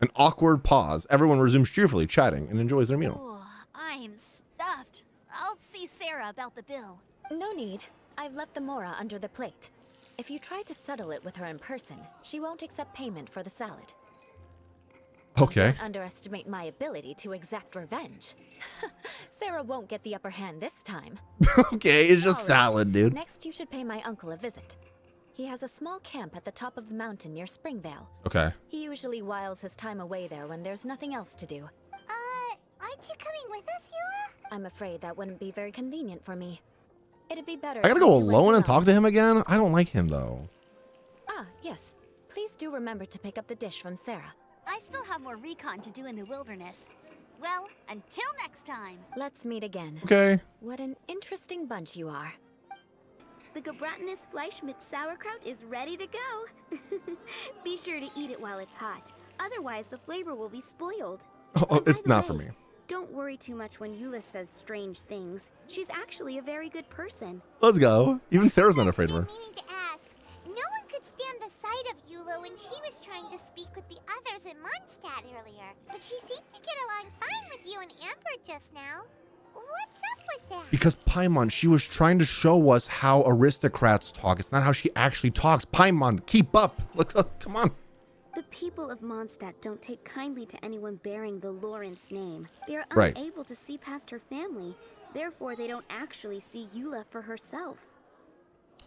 An awkward pause. Everyone resumes cheerfully, chatting, and enjoys their meal. Oh, I'm stuffed. I'll see Sarah about the bill. No need. I've left the mora under the plate. If you try to settle it with her in person, she won't accept payment for the salad. Okay. Don't underestimate my ability to exact revenge. Sarah won't get the upper hand this time. Okay, it's just All right. salad, dude. Next, you should pay my uncle a visit. He has a small camp at the top of the mountain near Springvale. Okay. He usually whiles his time away there when there's nothing else to do. Aren't you coming with us, Eula? I'm afraid that wouldn't be very convenient for me. It'd be better I gotta if you go two went alone and talk to him again? I don't like him, though. Ah, yes. Please do remember to pick up the dish from Sarah. I still have more recon to do in the wilderness. Well, until next time. Let's meet again. Okay. What an interesting bunch you are. The gebratinous Fleischmitz sauerkraut is ready to go. Be sure to eat it while it's hot. Otherwise, the flavor will be spoiled. Oh, And by it's the not for way, me. Don't worry too much when Eula says strange things. She's actually a very good person. Let's go. Even Sarah's not afraid of her. Meaning to ask, no one could stand the sight of Eula when she was trying to speak with the others in Mondstadt earlier. But she seemed to get along fine with you and Amber just now. What's up with that? Because Paimon, she was trying to show us how aristocrats talk. It's not how she actually talks. Paimon, keep up. Look, come on. The people of Mondstadt don't take kindly to anyone bearing the Lawrence name. They are Right. unable to see past her family. Therefore, they don't actually see Eula for herself.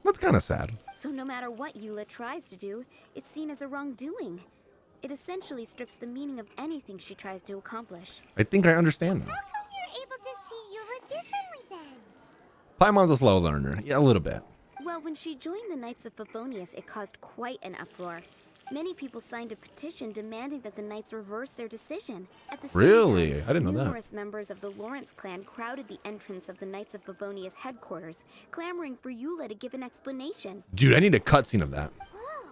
That's kind of sad. So no matter what Eula tries to do, it's seen as a wrongdoing. It essentially strips the meaning of anything she tries to accomplish. I think I understand How now. come you're able to see Eula differently then? Paimon's a slow learner. Yeah, a little bit. Well, when she joined the Knights of Favonius, it caused quite an uproar. Many people signed a petition demanding that the Knights reverse their decision. At the same Really? time, I didn't know that. numerous members of the Lawrence clan crowded the entrance of the Knights of Favonius headquarters, clamoring for Eula to give an explanation. Dude, I need a cutscene of that. Whoa.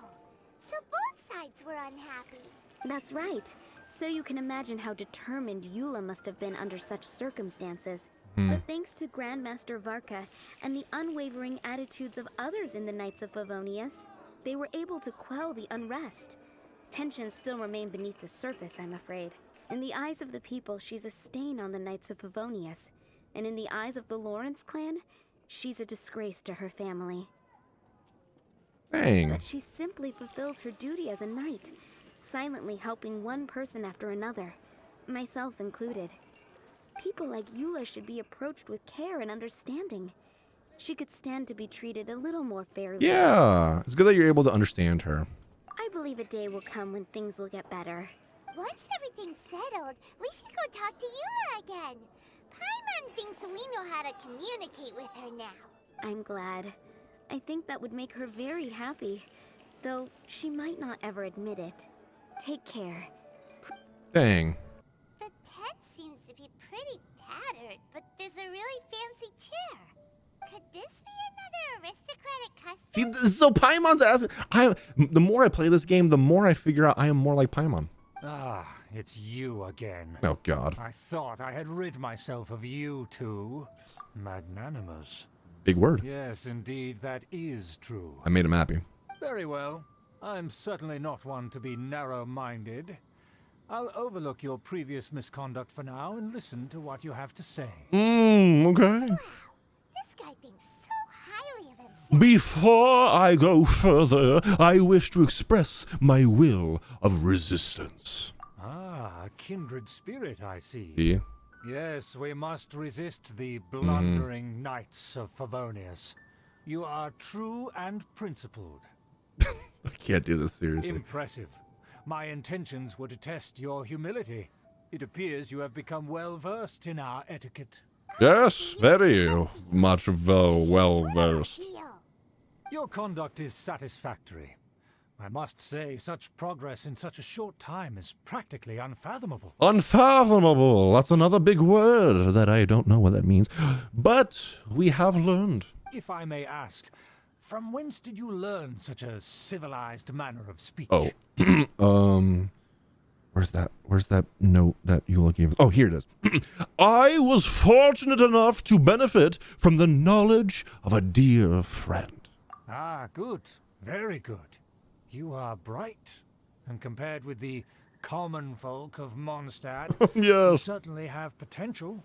So both sides were unhappy. That's right. So you can imagine how determined Eula must have been under such circumstances. But thanks to Grandmaster Varka and the unwavering attitudes of others in the Knights of Favonius, they were able to quell the unrest. Tensions still remain beneath the surface, I'm afraid. In the eyes of the people, she's a stain on the Knights of Favonius. And in the eyes of the Lawrence clan, she's a disgrace to her family. Dang. But she simply fulfills her duty as a knight, silently helping one person after another, myself included. People like Eula should be approached with care and understanding. She could stand to be treated a little more fairly. Yeah, it's good that you're able to understand her. I believe a day will come when things will get better. Once everything's settled, we should go talk to Eula again. Paimon thinks we know how to communicate with her now. I'm glad. I think that would make her very happy, though she might not ever admit it. Take care. Dang. The tent seems to be pretty tattered, but there's a really fancy chair. Could this be another aristocratic custom? See, so Paimon's asking. The more I play this game, the more I figure out I am more like Paimon. Ah, it's you again. Oh, God. I thought I had rid myself of you two. Magnanimous. Big word. Yes, indeed, that is true. I made him happy. Very well. I'm certainly not one to be narrow-minded. I'll overlook your previous misconduct for now and listen to what you have to say. Okay. This guy thinks so highly of himself. Before I go further, I wish to express my will of resistance. Ah, a kindred spirit, I see. See? Yes, we must resist the blundering knights of Favonius. You are true and principled. I can't do this seriously. Impressive. My intentions were to test your humility. It appears you have become well versed in our etiquette. Yes, very much well versed. Your conduct is satisfactory. I must say, such progress in such a short time is practically unfathomable. Unfathomable. That's another big word that I don't know what that means. But we have learned. If I may ask, from whence did you learn such a civilized manner of speech? Oh, where's that note that Eula gave us? Oh, here it is. I was fortunate enough to benefit from the knowledge of a dear friend. Ah, good. Very good. You are bright, and compared with the common folk of Mondstadt, you Yes. certainly have potential.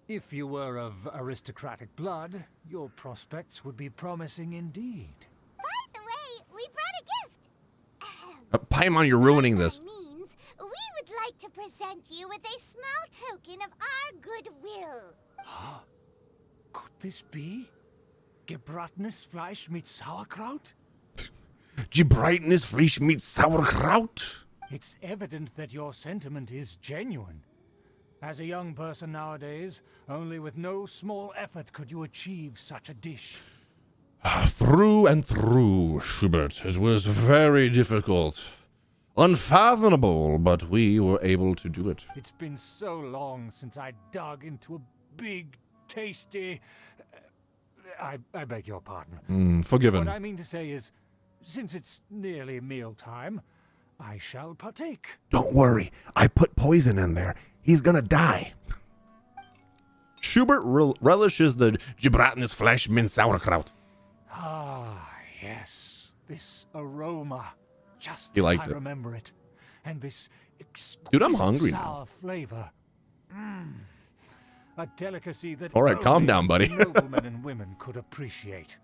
If you were of aristocratic blood, your prospects would be promising indeed. By the way, we brought a gift. Paimon, you're ruining this. That means we would like to present you with a small token of our goodwill. Could this be gebratnes Fleisch mit Sauerkraut? Gebreitenes Fleisch mit Sauerkraut. It's evident that your sentiment is genuine. As a young person nowadays, only with no small effort could you achieve such a dish. Through and through, Schubert. It was very difficult. Unfathomable, but we were able to do it. It's been so long since I dug into a big, tasty... I beg your pardon. Forgiven. What I mean to say is, since it's nearly mealtime, I shall partake. Don't worry. I put poison in there. He's gonna die. Schubert relishes the gebratenes Fleisch mit Sauerkraut. Ah, yes. This aroma. Just He as liked I it. remember it. And this exquisite Dude, I'm hungry now. sour flavor. A delicacy that All right, calm only down, buddy. noblemen and women could appreciate.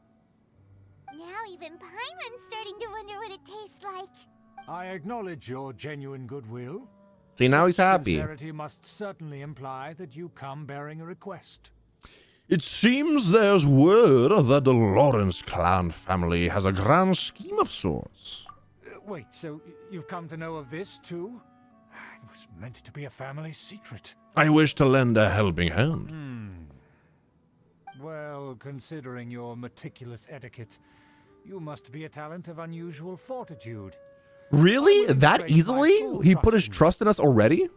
Now even Paimon's starting to wonder what it tastes like. I acknowledge your genuine goodwill. See, now he's Such happy. Sincerity must certainly imply that you come bearing a request. It seems there's word that the Lawrence clan family has a grand scheme of sorts. Wait, so you've come to know of this too? It was meant to be a family secret. I wish to lend a helping hand. Well, considering your meticulous etiquette, you must be a talent of unusual fortitude. Really? I will That place my easily? full He put his in you. trust in us already?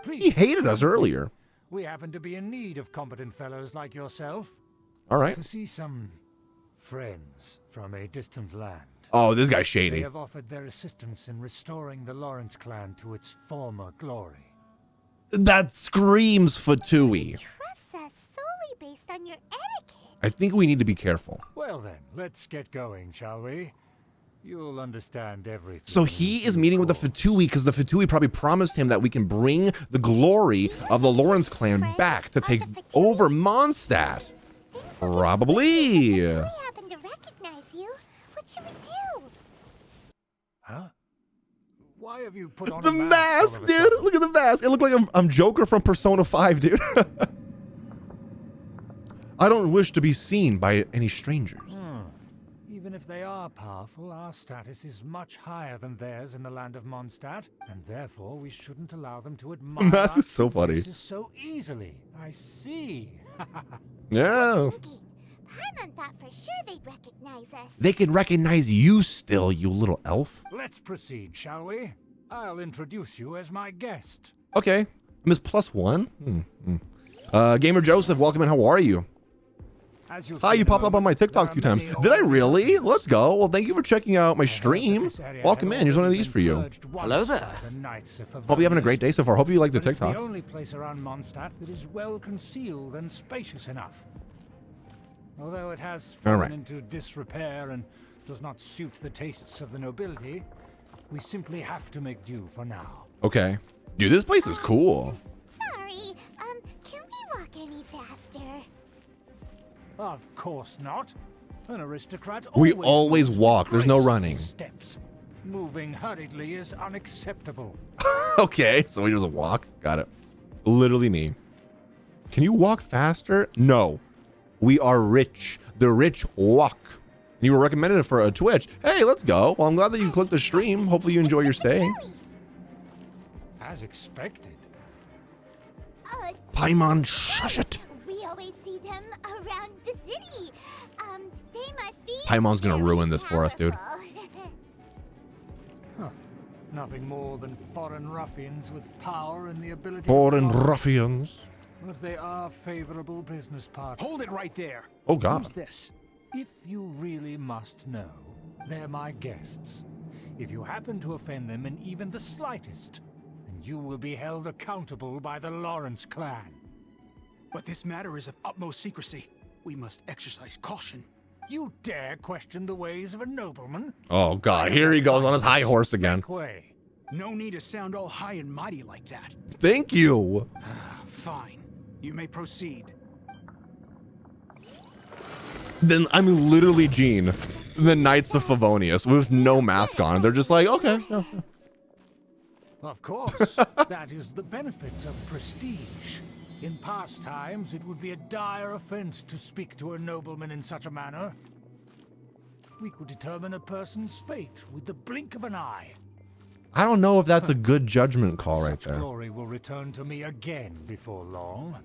Please, He hated us come earlier. We happen to be in need of competent fellows like yourself. All right. To see some friends from a distant land. Oh, this guy's They shady. have offered their assistance in restoring the Lawrence clan to its former glory. That screams Fatui. Trust us solely based on your etiquette. I think we need to be careful. Well then, let's get going, shall we? You'll understand everything. So he in is due meeting with the course. Fatui because the Fatui probably promised him that we can bring the glory of the Lawrence clan back to take over Mondstadt. Probably. We happen to recognize you. What should we do? Huh? Why have you put on The a mask, mask, all of a dude. sudden? Look at the mask. It looked like I'm Joker from Persona 5, dude. I don't wish to be seen by any strangers. Even if they are powerful, our status is much higher than theirs in the land of Mondstadt, and therefore we shouldn't allow them to admire mask our is so true funny. faces so easily. I see. Yeah. Thinking. Paimon thought for sure they'd recognize us. They can recognize you still, you little elf. Let's proceed, shall we? I'll introduce you as my guest. Okay. Miss +1. Gamer Joseph, welcome in. How are you? As you'll Hi, see you in a popped up on my moment, TikTok there 2 are times. many Did I old really? enemies. Let's go. Well, thank you for checking out my I heard that stream. this area Welcome had in. Here's one of already these been for you. purged once Hello by there. the Knights of Hope you're having a great day so far. Hope you like the But it's the TikToks. only place around Mondstadt that is well concealed and spacious enough. Although it has All fallen right. into disrepair and does not suit the tastes of the nobility, we simply have to make do for now. Okay. Dude, this place is cool. Sorry, can we walk any faster? Of course not. An aristocrat We always always moves walk. with There's no grace running. Steps. Moving hurriedly is unacceptable. Okay, so we just walk. Got it. Literally me. Can you walk faster? No. We are rich. The rich walk. You were recommended for a Twitch. Hey, let's go. Well, I'm glad that you clicked the stream. Hopefully you enjoy your stay. As expected. Paimon, shush it. We always see them around the city. They must be. Paimon's gonna ruin this for us, dude. Huh. Nothing more than foreign ruffians with power and the ability. Foreign ruffians. But they are favorable business partners. Hold it right there. Oh, God. Who's this? If you really must know, they're my guests. If you happen to offend them in even the slightest, then you will be held accountable by the Lawrence clan. But this matter is of utmost secrecy. We must exercise caution. You dare question the ways of a nobleman? Oh, God. Here he goes on his high horse again. Way. No need to sound all high and mighty like that. Thank you. Fine. You may proceed. Then I'm literally Gene, the Knights of Favonius, with no mask on. They're just like, okay. Yeah. Of course, that is the benefit of prestige. In past times, it would be a dire offense to speak to a nobleman in such a manner. We could determine a person's fate with the blink of an eye. I don't know if that's a good judgment call right Such there. glory will return to me again before long.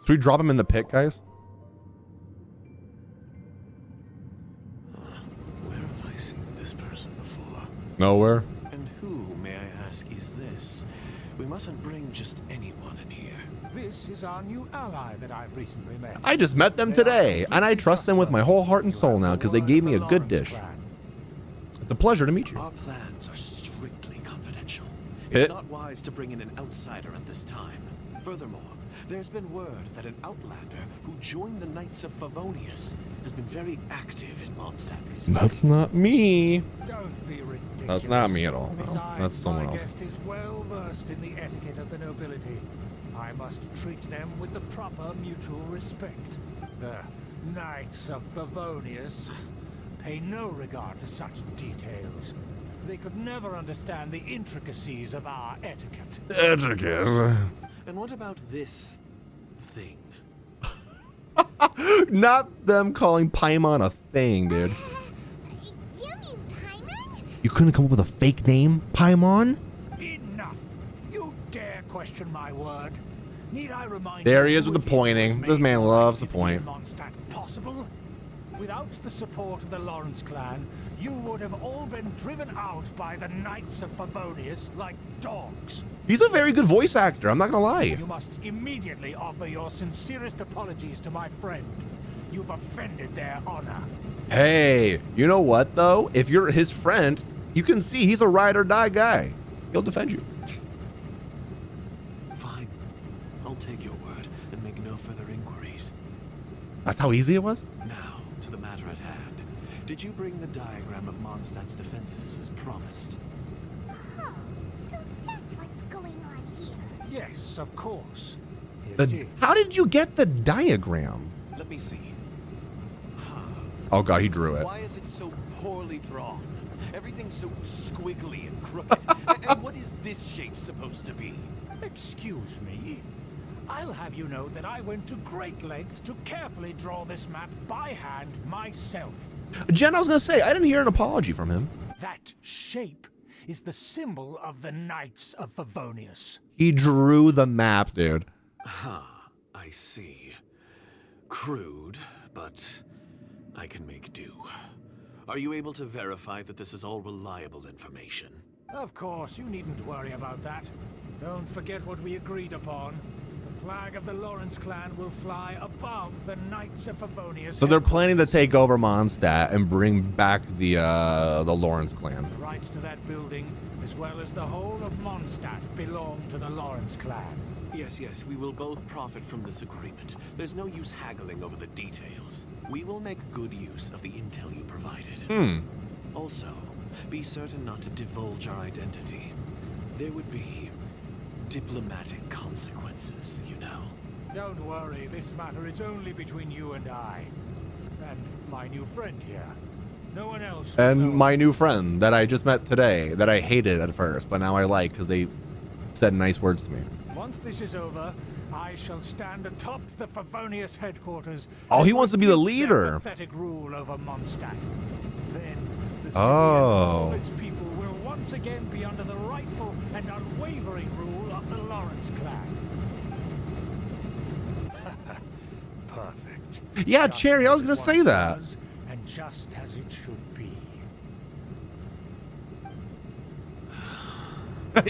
Should we drop him in the pit, guys? Where have I seen this person before? Nowhere. And who, may I ask, is this? We mustn't bring just anyone in here. This is our new ally that I've recently met. I just met them today, and I trust them with my whole heart and soul now because they gave me a good dish. It's a pleasure to meet you. Our plans are strictly confidential. Hit. It's not wise to bring in an outsider at this time. Furthermore, there's been word that an outlander who joined the Knights of Favonius has been very active in Mondstadt recently. That's not me. Don't be ridiculous. That's not me at all. Besides, That's someone my else. guest is well versed in the etiquette of the nobility. I must treat them with the proper mutual respect. The Knights of Favonius pay no regard to such details. They could never understand the intricacies of our etiquette. Etiquette. And what about this thing? Not them calling Paimon a thing, dude. You mean Paimon? You couldn't come up with a fake name, Paimon? Enough! You dare question my word? Need I remind There you he is who with the it was pointing. made This man your loves to activity in point. Mondstadt possible? Without the support of the Lawrence clan, you would have all been driven out by the Knights of Favonius like dogs. He's a very good voice actor, I'm not gonna lie. You must immediately offer your sincerest apologies to my friend. You've offended their honor. Hey, you know what though? If you're his friend, you can see he's a ride or die guy. He'll defend you. Fine. I'll take your word and make no further inquiries. That's how easy it was? Now, to the matter at hand. Did you bring the diagram of Mondstadt's defenses as promised? Oh, so that's what's going on here. Yes, of course. Here it is. How did you get the diagram? Let me see. Oh god, he drew it. Why is it so poorly drawn? Everything's so squiggly and crooked. And what is this shape supposed to be? Excuse me. I'll have you know that I went to great lengths to carefully draw this map by hand myself. Jen, I was gonna say, I didn't hear an apology from him. That shape is the symbol of the Knights of Favonius. He drew the map, dude. I see. Crude, but I can make do. Are you able to verify that this is all reliable information? Of course, you needn't worry about that. Don't forget what we agreed upon. The flag of the Lawrence clan will fly above the Knights of Favonius. So they're planning to take over Mondstadt and bring back the Lawrence clan. The rights to that building, as well as the whole of Mondstadt, belong to the Lawrence clan. Yes, we will both profit from this agreement. There's no use haggling over the details. We will make good use of the intel you provided. Also, be certain not to divulge our identity. There would be diplomatic consequences, you know. Don't worry, this matter is only between you and I. And my new friend here. No one else. And my new friend that I just met today, that I hated at first, but now I like because they said nice words to me. Once this is over, I shall stand atop the Favonius headquarters. Oh, he wants to be the leader. Pathetic rule over Mondstadt. Then the city and all its people will once again be under the rightful and unwavering rule of the Lawrence clan. Perfect. Yeah, Just Cherry, I was as gonna it say once that. was, and just as it should be.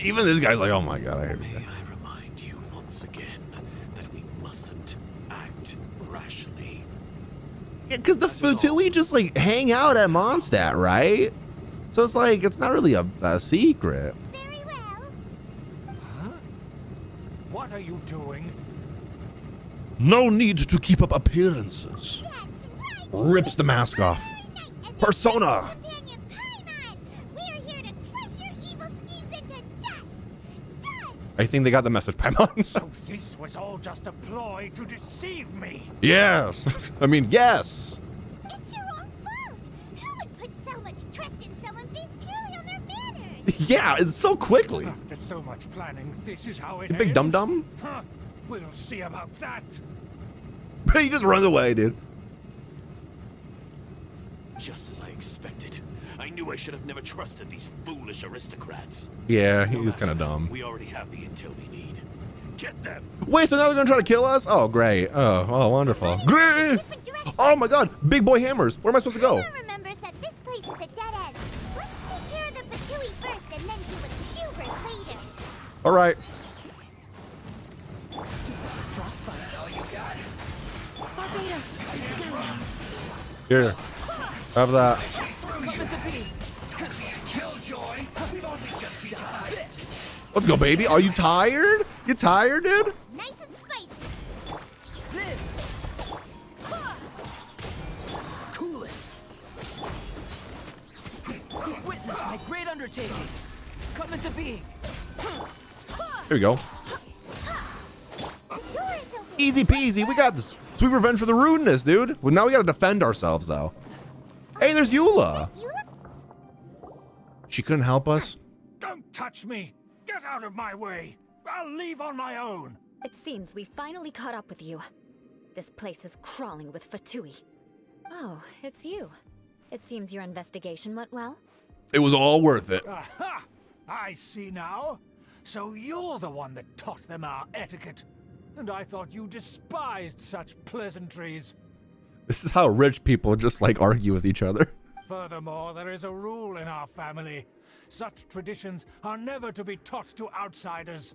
Even this guy's like, oh my god, I hate this May guy. I remind you once again that we mustn't act rashly. Yeah, because the Fatui just like hang out at Mondstadt, right? So it's like, it's not really a secret. Very well. Huh? What are you doing? No need to keep up appearances. That's right. Rips the mask off. Persona. Companion Paimon, we're here to crush your evil schemes into dust. Dust. I think they got the message, Paimon. So this was all just a ploy to deceive me. Yes. I mean, yes. It's your own fault. Who would put so much trust in someone based purely on their manners? Yeah, it's so quickly. After so much planning, this is how it You big ends? dum-dum. Huh. We'll see about that. He just runs away, dude. Just as I expected. I knew I should have never trusted these foolish aristocrats. Yeah, No he's kind of matter, dumb. We already have the intel we need. Get them. Wait, so now they're gonna try to kill us? Oh, great. Oh, wonderful. Great. Different direction. Oh my god, big boy hammers. Where am I supposed to go? Paimon remembers that this place is a dead end. Let's take care of the Fatui first and then deal with Schubert later. All right. Frostbite. All you got. Barbados. Here. Have that. Coming to be. It's gonna be a killjoy. We've only just begun this. Let's go, baby. Are you tired? You tired, dude? Nice and spicy. Live. Cool it. Witness my great undertaking. Coming to be. Here we go. The door is open. Easy peasy. We got this. Sweet revenge for the rudeness, dude. Well, now we gotta defend ourselves, though. Hey, there's Eula. Eula? She couldn't help us. Don't touch me. Get out of my way. I'll leave on my own. It seems we finally caught up with you. This place is crawling with Fatui. Oh, it's you. It seems your investigation went well. It was all worth it. Aha! I see now. So you're the one that taught them our etiquette. And I thought you despised such pleasantries. This is how rich people just like argue with each other. Furthermore, there is a rule in our family. Such traditions are never to be taught to outsiders.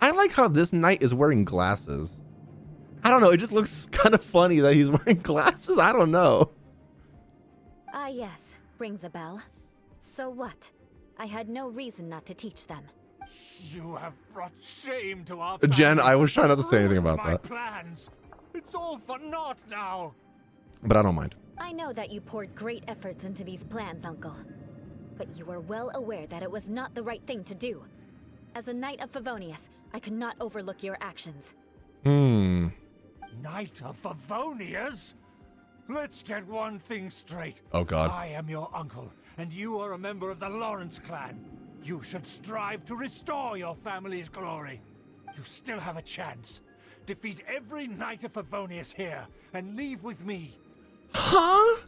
I like how this knight is wearing glasses. I don't know. It just looks kind of funny that he's wearing glasses. I don't know. Ah, yes. Rings a bell. So what? I had no reason not to teach them. You have brought shame to our Jen, family. I was trying not to say anything Ruined about my that. plans. It's all for naught now. But I don't mind. I know that you poured great efforts into these plans, Uncle. But you were well aware that it was not the right thing to do. As a Knight of Favonius, I could not overlook your actions. Knight of Favonius? Let's get one thing straight. Oh, God. I am your uncle, and you are a member of the Lawrence clan. You should strive to restore your family's glory. You still have a chance. Defeat every Knight of Favonius here, and leave with me. Huh?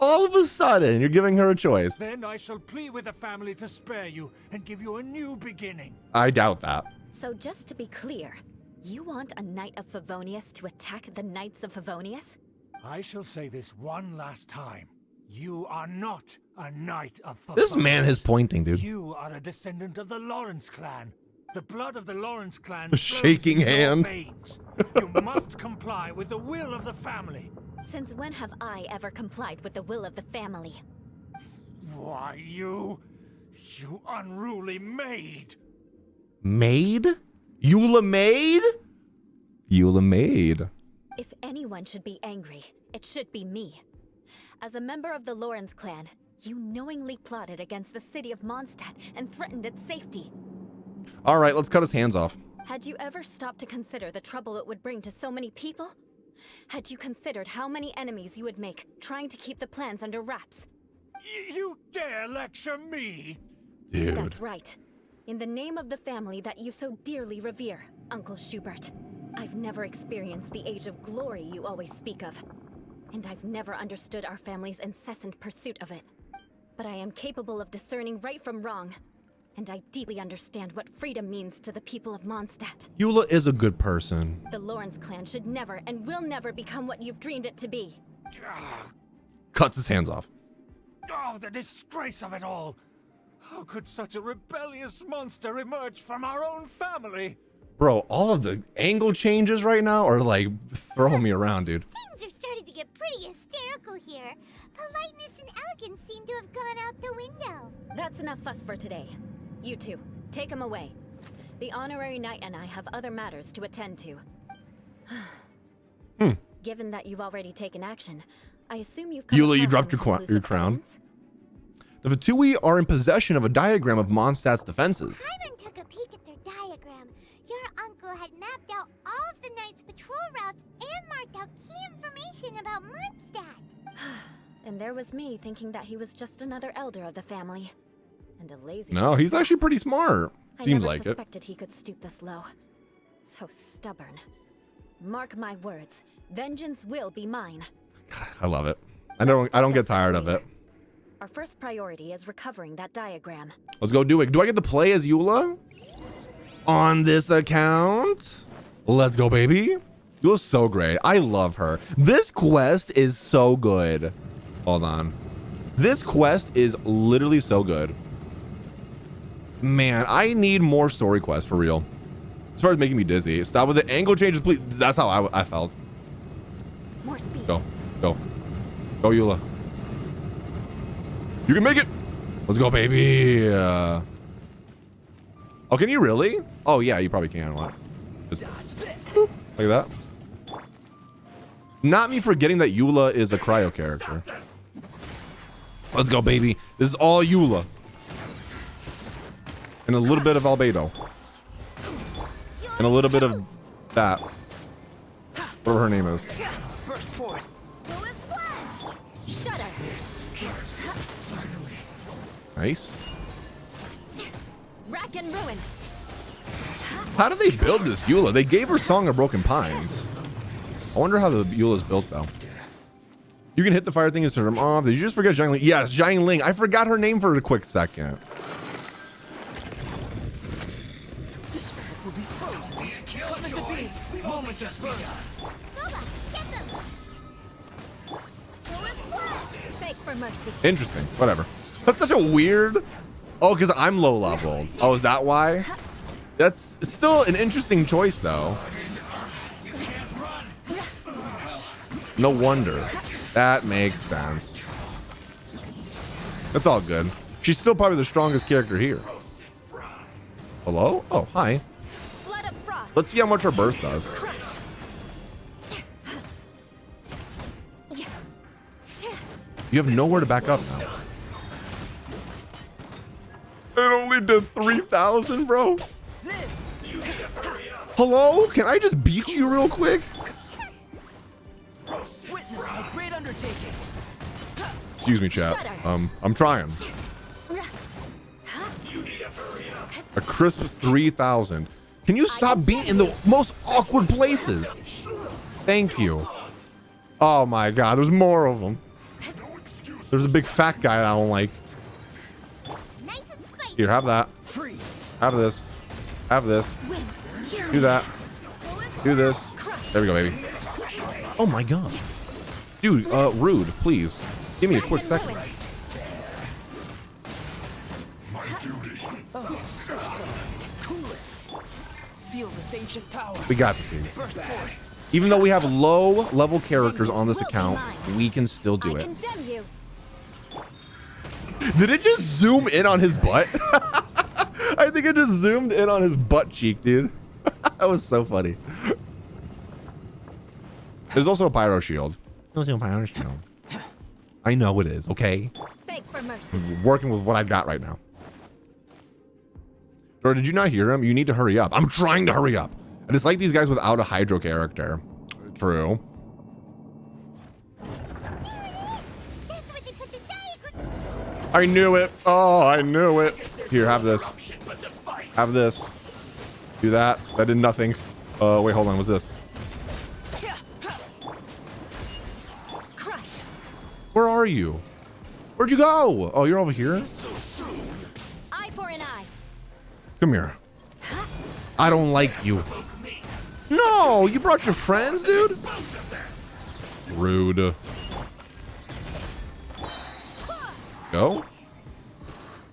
All of a sudden, you're giving her a choice. Then I shall plead with the family to spare you and give you a new beginning. I doubt that. So just to be clear, you want a Knight of Favonius to attack the Knights of Favonius? I shall say this one last time. You are not a Knight of Favonius. This man is pointing, dude. You are a descendant of the Lawrence clan. The blood of the Lawrence clan The flows shaking in your hand. veins. You must comply with the will of the family. Since when have I ever complied with the will of the family? Why, you unruly maid. Maid? Eula maid? Eula maid. If anyone should be angry, it should be me. As a member of the Lawrence clan, you knowingly plotted against the city of Mondstadt and threatened its safety. All right, let's cut his hands off. Had you ever stopped to consider the trouble it would bring to so many people? Had you considered how many enemies you would make trying to keep the plans under wraps? You dare lecture me? Dude. That's right. In the name of the family that you so dearly revere, Uncle Schubert, I've never experienced the age of glory you always speak of. And I've never understood our family's incessant pursuit of it. But I am capable of discerning right from wrong. And I deeply understand what freedom means to the people of Mondstadt. Eula is a good person. The Lawrence clan should never and will never become what you've dreamed it to be. Cuts his hands off. Oh, the disgrace of it all! How could such a rebellious monster emerge from our own family? Bro, all of the angle changes right now are like throwing me around, dude. Things are starting to get pretty hysterical here. Politeness and elegance seem to have gone out the window. That's enough fuss for today. You two, take him away. The honorary knight and I have other matters to attend to. Given that you've already taken action, I assume you've come Eula, you across dropped some your crown. evidence? The Fatui are in possession of a diagram of Mondstadt's defenses. Hyman took a peek at their diagram. Your uncle had mapped out all of the knight's patrol routes and marked out key information about Mondstadt. And there was me thinking that he was just another elder of the family. And a lazy... No, he's actually pretty smart. Seems like it. I never suspected he could stoop this low. So stubborn. Mark my words. Vengeance will be mine. God, I love it. I don't get tired of it. Our first priority is recovering that diagram. Let's go do it. Do I get to play as Eula on this account? Let's go, baby. Eula's so great. I love her. This quest is so good. Hold on. This quest is literally so good. Man, I need more story quests for real. As far as making me dizzy. Stop with the angle changes, please. That's how I felt. More speed. Go. Go. Go, Eula. You can make it. Let's go, baby. Oh, can you really? Oh, yeah, you probably can. What? Just boop, like that. Not me forgetting that Eula is a cryo character. Let's go, baby. This is all Eula. And a little bit of Albedo. And a little bit of that. Whatever her name is. Burst forth. Shudder. Nice. Rack and ruin. How did they build this Eula? They gave her Song of Broken Pines. I wonder how the Eula's built, though. You can hit the fire thing and turn them off. Did you just forget Zhang Ling? Yes, Zhang Ling. I forgot her name for a quick second. This spirit will be frozen. Coming to be. We've only just begun. Beg for mercy. Interesting. Whatever. That's such a weird... Oh, because I'm low level. Oh, is that why? That's still an interesting choice, though. No wonder. That makes sense. That's all good. She's still probably the strongest character here. Hello? Oh, hi. Let's see how much her burst does. You have nowhere to back up now. It only did 3,000, bro. Hello? Can I just beat you real quick? Witness my great undertaking. Excuse me, chat. I'm trying. A crisp 3,000. Can you stop being in the most awkward places? Thank you. Oh my God, there's more of them. There's a big fat guy I don't like. Here, have that. Have this. Have this. Do that. Do this. There we go, baby. Oh my God. Dude, rude, please. Give me a quick second. My duty. Oh, so cool it. Feel this ancient power. We got this, baby. Even though we have low level characters on this account, we can still do it. Did it just zoom in on his butt? I think it just zoomed in on his butt cheek, dude. That was so funny. There's also a pyro shield. There's also a pyro shield. I know it is, okay? Beg for mercy. I'm working with what I got right now. Dora, did you not hear him? You need to hurry up. I'm trying to hurry up. I just like these guys without a hydro character. True. I knew it. Oh, I knew it. Here, have this. Have this. Do that. That did nothing. Wait, hold on. What's this? Crush. Where are you? Where'd you go? Oh, you're over here? Eye for an eye. Come here. I don't like you. No, you brought your friends, dude? Rude. Go.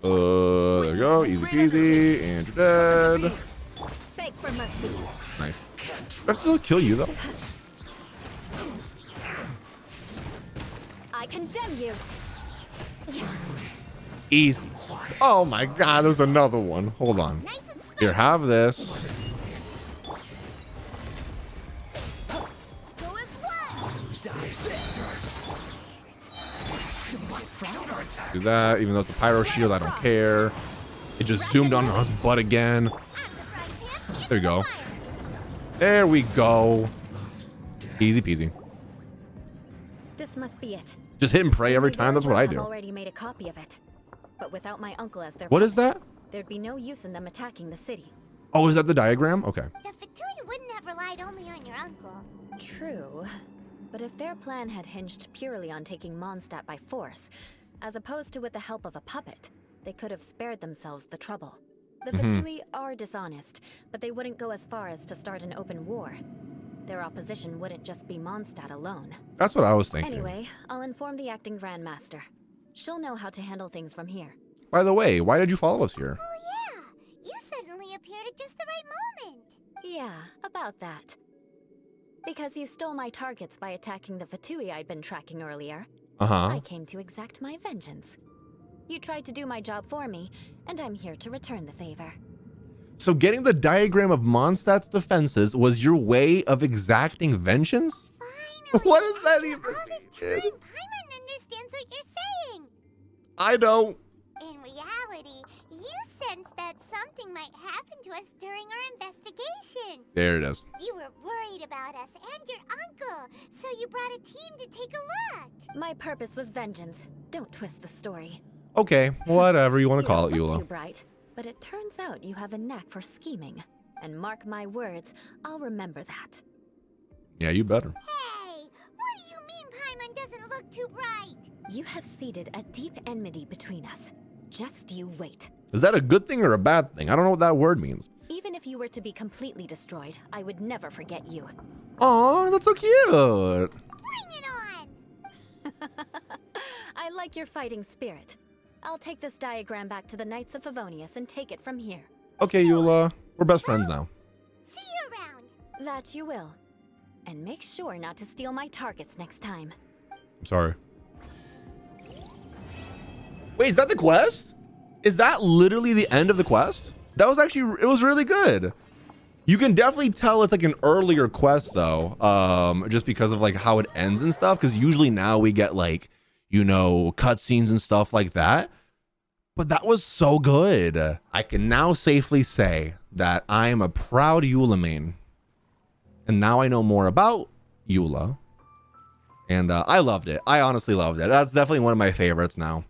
There you go. Easy peasy. And you're dead. Beg for mercy. Nice. Do I still kill you, though? I condemn you. Easy. Oh my god, there's another one. Hold on. Here, have this. Do that, even though it's a pyro shield, I don't care. It just zoomed on his butt again. There we go. There we go. Easy peasy. This must be it. Just hit and pray every time. That's what I I've do. already made a copy of it. But without my uncle as their What is that? There'd be no use in them attacking the city. Oh, is that the diagram? Okay. The Fatui wouldn't have relied only on your uncle. True. But if their plan had hinged purely on taking Mondstadt by force, as opposed to with the help of a puppet, they could have spared themselves the trouble. The Fatui are dishonest, but they wouldn't go as far as to start an open war. Their opposition wouldn't just be Mondstadt alone. That's what I was thinking. Anyway, I'll inform the acting Grandmaster. She'll know how to handle things from here. By the way, why did you follow us here? Oh yeah, you suddenly appeared at just the right moment. Yeah, about that. Because you stole my targets by attacking the Fatui I'd been tracking earlier. I came to exact my vengeance. You tried to do my job for me, and I'm here to return the favor. So getting the diagram of Mondstadt's defenses was your way of exacting vengeance? Finally, What does that even all this mean? time, Paimon understands what you're saying. I don't. In reality, you sensed that something might happen to us during our investigation. There it is. You were worried about us and your uncle, so you brought a team to take a look. My purpose was vengeance. Don't twist the story. Okay, whatever you want to call it, You don't look too Eula. bright, but it turns out you have a knack for scheming. And mark my words, I'll remember that. Yeah, you better. Hey, what do you mean Paimon doesn't look too bright? You have seeded a deep enmity between us. Just you wait. Is that a good thing or a bad thing? I don't know what that word means. Even if you were to be completely destroyed, I would never forget you. Aw, that's so cute. Bring it on! I like your fighting spirit. I'll take this diagram back to the Knights of Favonius and take it from here. Okay, Eula. We're best friends now. See you around. That you will. And make sure not to steal my targets next time. I'm sorry. Wait, is that the quest? Is that literally the end of the quest? That was actually, it was really good. You can definitely tell it's like an earlier quest though, just because of like how it ends and stuff. Because usually now we get like, you know, cutscenes and stuff like that. But that was so good. I can now safely say that I am a proud Eula main. And now I know more about Eula. And I loved it. I honestly loved it. That's definitely one of my favorites now.